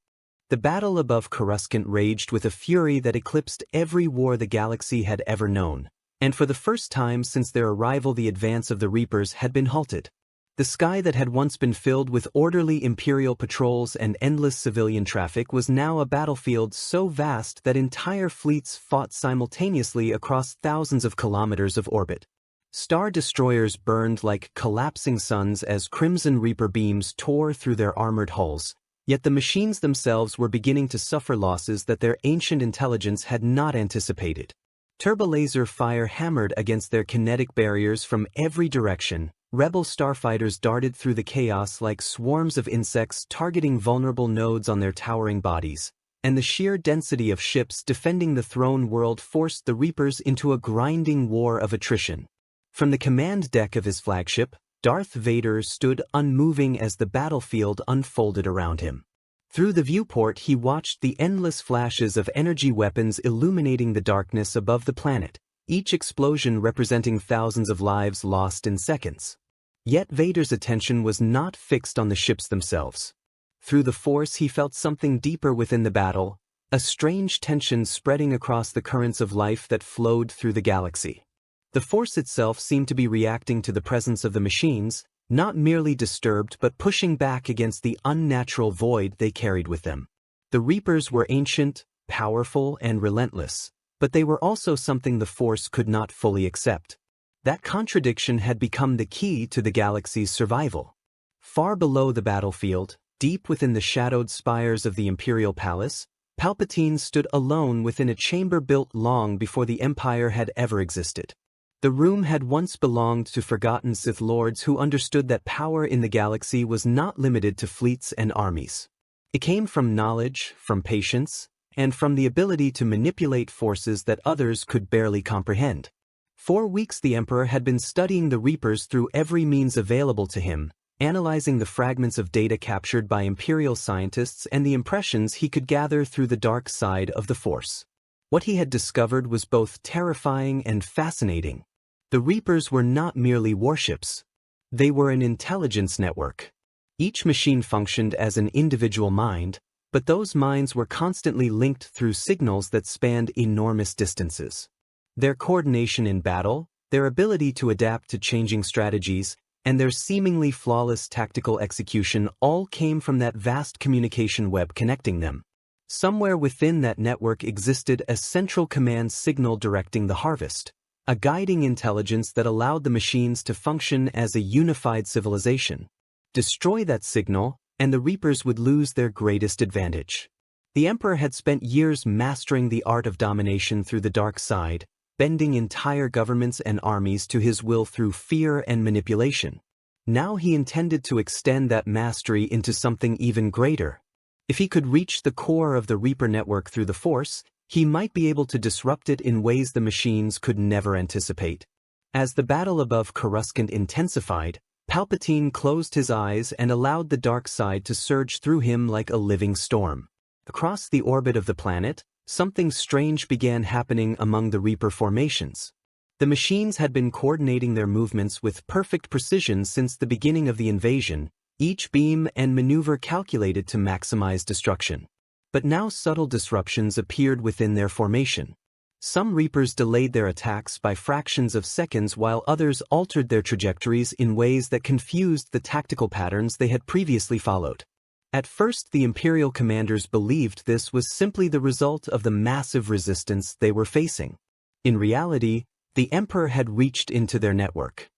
Speaker 1: The battle above Coruscant raged with a fury that eclipsed every war the galaxy had ever known, and for the first time since their arrival the advance of the Reapers had been halted. The sky that had once been filled with orderly Imperial patrols and endless civilian traffic was now a battlefield so vast that entire fleets fought simultaneously across thousands of kilometers of orbit. Star Destroyers burned like collapsing suns as Crimson Reaper beams tore through their armored hulls, yet the machines themselves were beginning to suffer losses that their ancient intelligence had not anticipated. Turbolaser fire hammered against their kinetic barriers from every direction. Rebel starfighters darted through the chaos like swarms of insects targeting vulnerable nodes on their towering bodies, and the sheer density of ships defending the throne world forced the Reapers into a grinding war of attrition. From the command deck of his flagship, Darth Vader stood unmoving as the battlefield unfolded around him. Through the viewport he watched the endless flashes of energy weapons illuminating the darkness above the planet, each explosion representing thousands of lives lost in seconds. Yet Vader's attention was not fixed on the ships themselves. Through the Force he felt something deeper within the battle, a strange tension spreading across the currents of life that flowed through the galaxy. The Force itself seemed to be reacting to the presence of the machines, not merely disturbed but pushing back against the unnatural void they carried with them. The Reapers were ancient, powerful, and relentless, but they were also something the Force could not fully accept. That contradiction had become the key to the galaxy's survival. Far below the battlefield, deep within the shadowed spires of the Imperial Palace, Palpatine stood alone within a chamber built long before the Empire had ever existed. The room had once belonged to forgotten Sith Lords who understood that power in the galaxy was not limited to fleets and armies. It came from knowledge, from patience, and from the ability to manipulate forces that others could barely comprehend. For weeks the Emperor had been studying the Reapers through every means available to him, analyzing the fragments of data captured by Imperial scientists and the impressions he could gather through the dark side of the Force. What he had discovered was both terrifying and fascinating. The Reapers were not merely warships. They were an intelligence network. Each machine functioned as an individual mind, but those minds were constantly linked through signals that spanned enormous distances. Their coordination in battle, their ability to adapt to changing strategies, and their seemingly flawless tactical execution all came from that vast communication web connecting them. Somewhere within that network existed a central command signal directing the harvest, a guiding intelligence that allowed the machines to function as a unified civilization. Destroy that signal, and the Reapers would lose their greatest advantage. The Emperor had spent years mastering the art of domination through the dark side, bending entire governments and armies to his will through fear and manipulation. Now he intended to extend that mastery into something even greater. If he could reach the core of the Reaper network through the Force, he might be able to disrupt it in ways the machines could never anticipate. As the battle above Coruscant intensified, Palpatine closed his eyes and allowed the dark side to surge through him like a living storm. Across the orbit of the planet, something strange began happening among the Reaper formations. The machines had been coordinating their movements with perfect precision since the beginning of the invasion, each beam and maneuver calculated to maximize destruction. But now subtle disruptions appeared within their formation. Some Reapers delayed their attacks by fractions of seconds while others altered their trajectories in ways that confused the tactical patterns they had previously followed. At first the Imperial commanders believed this was simply the result of the massive resistance they were facing. In reality, the Emperor had reached into their network.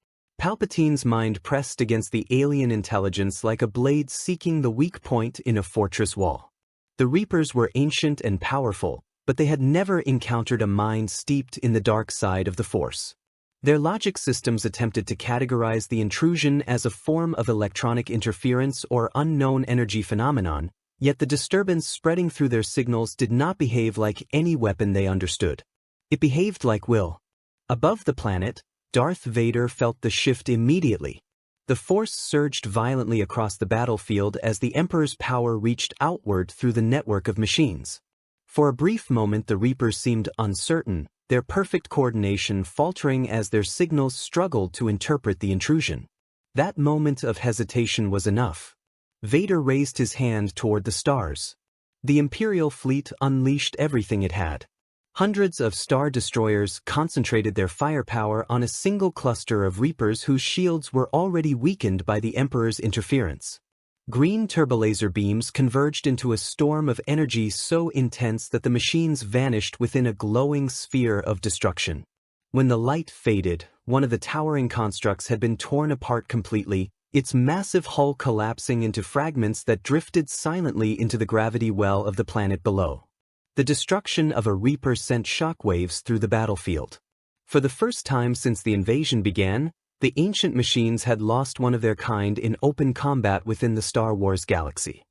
Speaker 1: Palpatine's mind pressed against the alien intelligence like a blade seeking the weak point in a fortress wall. The Reapers were ancient and powerful, but they had never encountered a mind steeped in the dark side of the Force. Their logic systems attempted to categorize the intrusion as a form of electronic interference or unknown energy phenomenon, yet the disturbance spreading through their signals did not behave like any weapon they understood. It behaved like will. Above the planet, Darth Vader felt the shift immediately. The Force surged violently across the battlefield as the Emperor's power reached outward through the network of machines. For a brief moment the Reapers seemed uncertain, their perfect coordination faltering as their signals struggled to interpret the intrusion. That moment of hesitation was enough. Vader raised his hand toward the stars. The Imperial fleet unleashed everything it had. Hundreds of Star Destroyers concentrated their firepower on a single cluster of Reapers whose shields were already weakened by the Emperor's interference. Green turbolaser beams converged into a storm of energy so intense that the machines vanished within a glowing sphere of destruction. When the light faded, one of the towering constructs had been torn apart completely, its massive hull collapsing into fragments that drifted silently into the gravity well of the planet below. The destruction of a Reaper sent shockwaves through the battlefield. For the first time since the invasion began, the ancient machines had lost one of their kind in open combat within the Star Wars galaxy.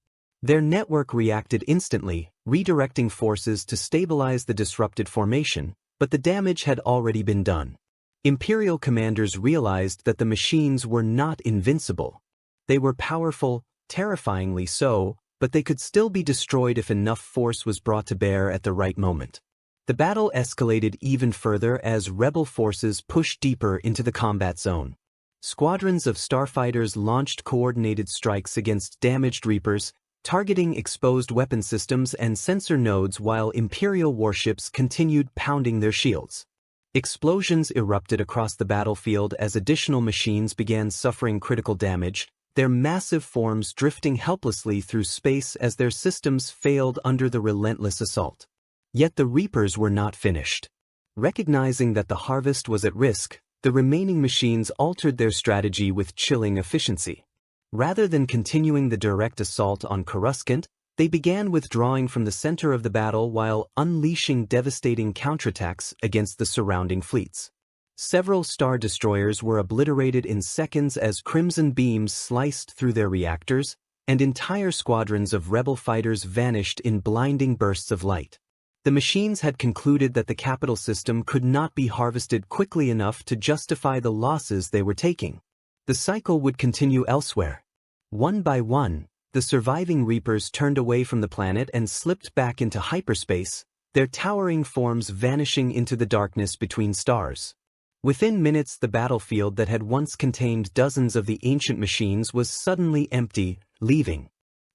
Speaker 1: Their network reacted instantly, redirecting forces to stabilize the disrupted formation, but the damage had already been done. Imperial commanders realized that the machines were not invincible. They were powerful, terrifyingly so, but they could still be destroyed if enough force was brought to bear at the right moment. The battle escalated even further as rebel forces pushed deeper into the combat zone. Squadrons of starfighters launched coordinated strikes against damaged Reapers, targeting exposed weapon systems and sensor nodes while Imperial warships continued pounding their shields. Explosions erupted across the battlefield as additional machines began suffering critical damage, their massive forms drifting helplessly through space as their systems failed under the relentless assault. Yet the Reapers were not finished. Recognizing that the harvest was at risk, the remaining machines altered their strategy with chilling efficiency. Rather than continuing the direct assault on Coruscant, they began withdrawing from the center of the battle while unleashing devastating counterattacks against the surrounding fleets. Several Star Destroyers were obliterated in seconds as crimson beams sliced through their reactors, and entire squadrons of rebel fighters vanished in blinding bursts of light. The machines had concluded that the capital system could not be harvested quickly enough to justify the losses they were taking. The cycle would continue elsewhere. One by one, the surviving Reapers turned away from the planet and slipped back into hyperspace, their towering forms vanishing into the darkness between stars. Within minutes, the battlefield that had once contained dozens of the ancient machines was suddenly empty, leaving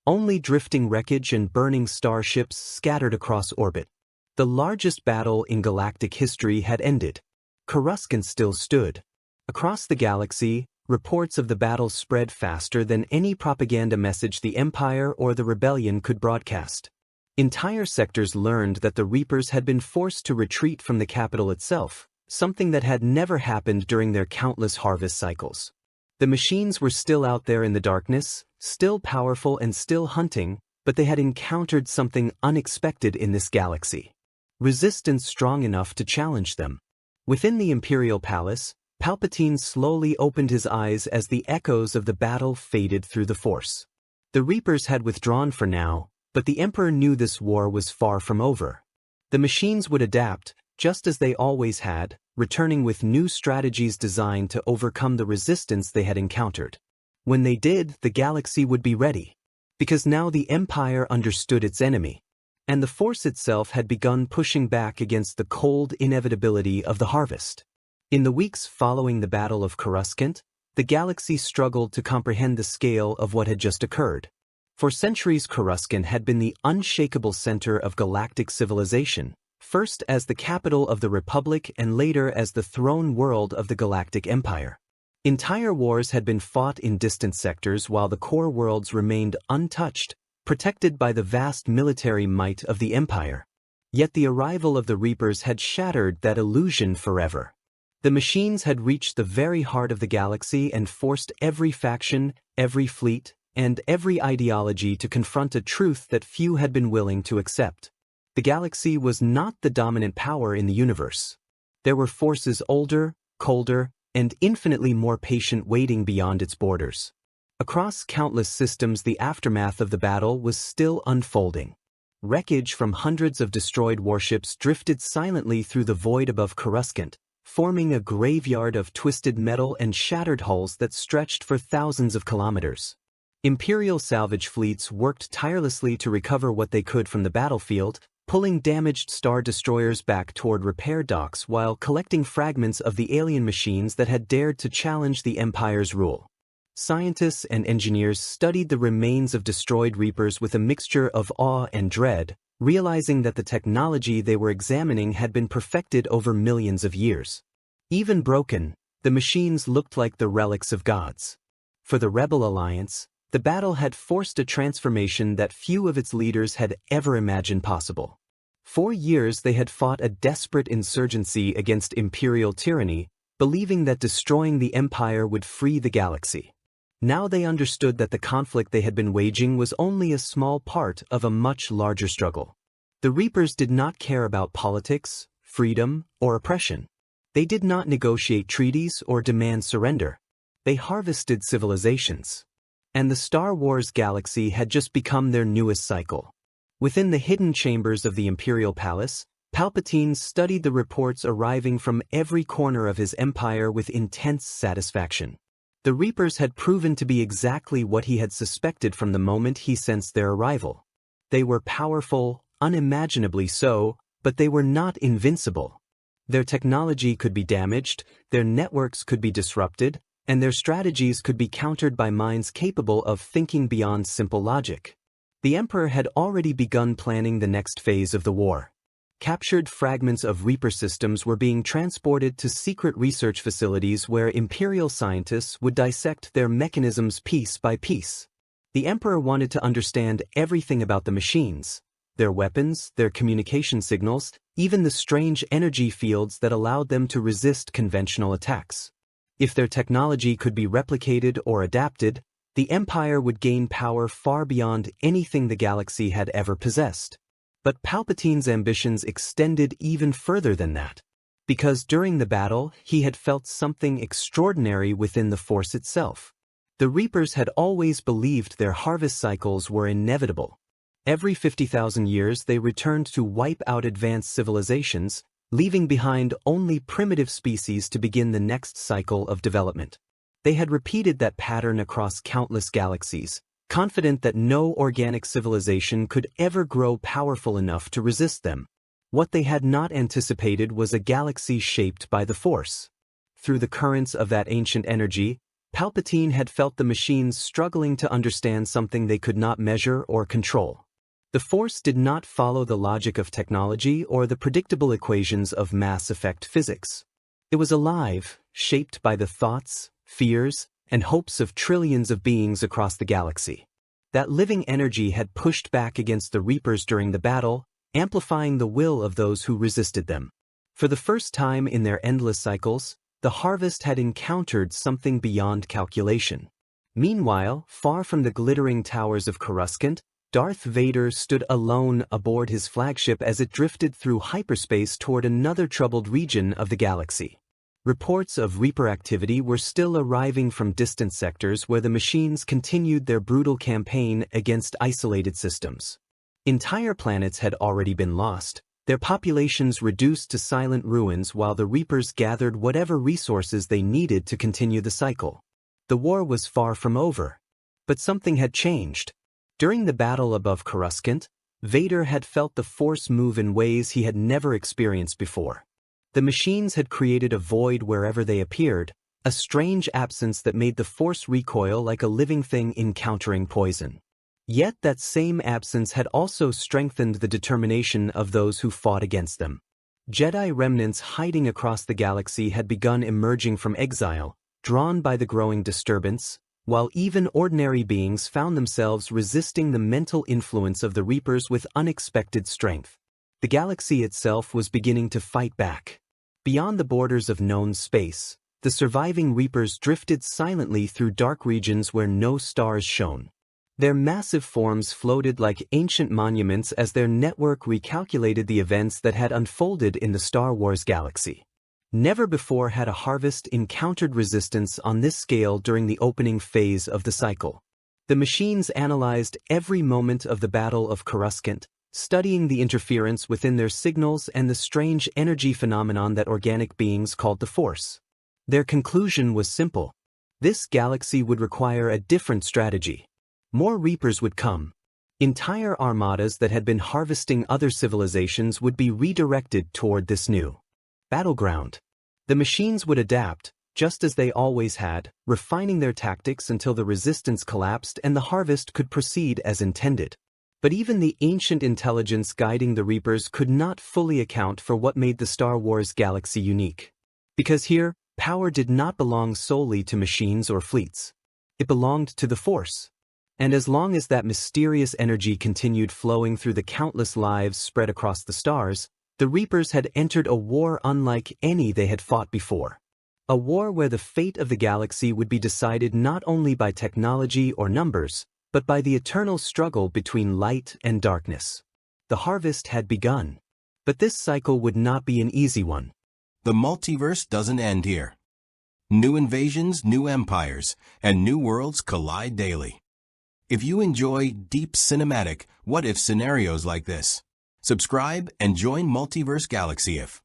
Speaker 1: only drifting wreckage and burning starships scattered across orbit. The largest battle in galactic history had ended. Coruscant still stood. Across the galaxy, reports of the battle spread faster than any propaganda message the Empire or the Rebellion could broadcast. Entire sectors learned that the Reapers had been forced to retreat from the capital itself, something that had never happened during their countless harvest cycles. The machines were still out there in the darkness, still powerful and still hunting, but they had encountered something unexpected in this galaxy. Resistance strong enough to challenge them. Within the Imperial Palace, Palpatine slowly opened his eyes as the echoes of the battle faded through the Force. The Reapers had withdrawn for now, but the Emperor knew this war was far from over. The machines would adapt, just as they always had, returning with new strategies designed to overcome the resistance they had encountered. When they did, the galaxy would be ready. Because now the Empire understood its enemy, and the Force itself had begun pushing back against the cold inevitability of the harvest. In the weeks following the Battle of Coruscant, the galaxy struggled to comprehend the scale of what had just occurred. For centuries, Coruscant had been the unshakable center of galactic civilization, first as the capital of the Republic and later as the throne world of the Galactic Empire. Entire wars had been fought in distant sectors while the core worlds remained untouched, protected by the vast military might of the Empire. Yet the arrival of the Reapers had shattered that illusion forever. The machines had reached the very heart of the galaxy and forced every faction, every fleet, and every ideology to confront a truth that few had been willing to accept. The galaxy was not the dominant power in the universe. There were forces older, colder, and infinitely more patient waiting beyond its borders. Across countless systems, the aftermath of the battle was still unfolding. Wreckage from hundreds of destroyed warships drifted silently through the void above Coruscant, forming a graveyard of twisted metal and shattered hulls that stretched for thousands of kilometers. Imperial salvage fleets worked tirelessly to recover what they could from the battlefield, pulling damaged Star Destroyers back toward repair docks while collecting fragments of the alien machines that had dared to challenge the Empire's rule. Scientists and engineers studied the remains of destroyed Reapers with a mixture of awe and dread, realizing that the technology they were examining had been perfected over millions of years. Even broken, the machines looked like the relics of gods. For the Rebel Alliance, the battle had forced a transformation that few of its leaders had ever imagined possible. For years they had fought a desperate insurgency against Imperial tyranny, believing that destroying the Empire would free the galaxy. Now they understood that the conflict they had been waging was only a small part of a much larger struggle. The Reapers did not care about politics, freedom, or oppression. They did not negotiate treaties or demand surrender. They harvested civilizations. And the Star Wars galaxy had just become their newest cycle. Within the hidden chambers of the Imperial Palace, Palpatine studied the reports arriving from every corner of his empire with intense satisfaction. The Reapers had proven to be exactly what he had suspected from the moment he sensed their arrival. They were powerful, unimaginably so, but they were not invincible. Their technology could be damaged, their networks could be disrupted, and their strategies could be countered by minds capable of thinking beyond simple logic. The Emperor had already begun planning the next phase of the war. Captured fragments of Reaper systems were being transported to secret research facilities where Imperial scientists would dissect their mechanisms piece by piece. The Emperor wanted to understand everything about the machines, their weapons, their communication signals, even the strange energy fields that allowed them to resist conventional attacks. If their technology could be replicated or adapted, the Empire would gain power far beyond anything the galaxy had ever possessed. But Palpatine's ambitions extended even further than that. Because during the battle, he had felt something extraordinary within the Force itself. The Reapers had always believed their harvest cycles were inevitable. Every 50,000 years they returned to wipe out advanced civilizations, leaving behind only primitive species to begin the next cycle of development. They had repeated that pattern across countless galaxies, confident that no organic civilization could ever grow powerful enough to resist them. What they had not anticipated was a galaxy shaped by the Force. Through the currents of that ancient energy, Palpatine had felt the machines struggling to understand something they could not measure or control. The Force did not follow the logic of technology or the predictable equations of mass effect physics. It was alive, shaped by the thoughts, fears, and hopes of trillions of beings across the galaxy. That living energy had pushed back against the Reapers during the battle, amplifying the will of those who resisted them. For the first time in their endless cycles, the harvest had encountered something beyond calculation. Meanwhile, far from the glittering towers of Coruscant, Darth Vader stood alone aboard his flagship as it drifted through hyperspace toward another troubled region of the galaxy. Reports of Reaper activity were still arriving from distant sectors where the machines continued their brutal campaign against isolated systems. Entire planets had already been lost, their populations reduced to silent ruins while the Reapers gathered whatever resources they needed to continue the cycle. The war was far from over. But something had changed. During the battle above Coruscant, Vader had felt the Force move in ways he had never experienced before. The machines had created a void wherever they appeared, a strange absence that made the Force recoil like a living thing encountering poison. Yet that same absence had also strengthened the determination of those who fought against them. Jedi remnants hiding across the galaxy had begun emerging from exile, drawn by the growing disturbance, while even ordinary beings found themselves resisting the mental influence of the Reapers with unexpected strength. The galaxy itself was beginning to fight back. Beyond the borders of known space, the surviving Reapers drifted silently through dark regions where no stars shone. Their massive forms floated like ancient monuments as their network recalculated the events that had unfolded in the Star Wars galaxy. Never before had a harvest encountered resistance on this scale during the opening phase of the cycle. The machines analyzed every moment of the Battle of Coruscant, studying the interference within their signals and the strange energy phenomenon that organic beings called the Force. Their conclusion was simple. This galaxy would require a different strategy. More Reapers would come. Entire armadas that had been harvesting other civilizations would be redirected toward this new battleground. The machines would adapt, just as they always had, refining their tactics until the resistance collapsed and the harvest could proceed as intended. But even the ancient intelligence guiding the Reapers could not fully account for what made the Star Wars galaxy unique. Because here, power did not belong solely to machines or fleets. It belonged to the Force. And as long as that mysterious energy continued flowing through the countless lives spread across the stars, the Reapers had entered a war unlike any they had fought before. A war where the fate of the galaxy would be decided not only by technology or numbers, but by the eternal struggle between light and darkness. The harvest had begun. But this cycle would not be an easy one.
Speaker 2: The multiverse doesn't end here. New invasions, new empires, and new worlds collide daily. If you enjoy deep cinematic what-if scenarios like this, subscribe and join Multiverse Galaxy if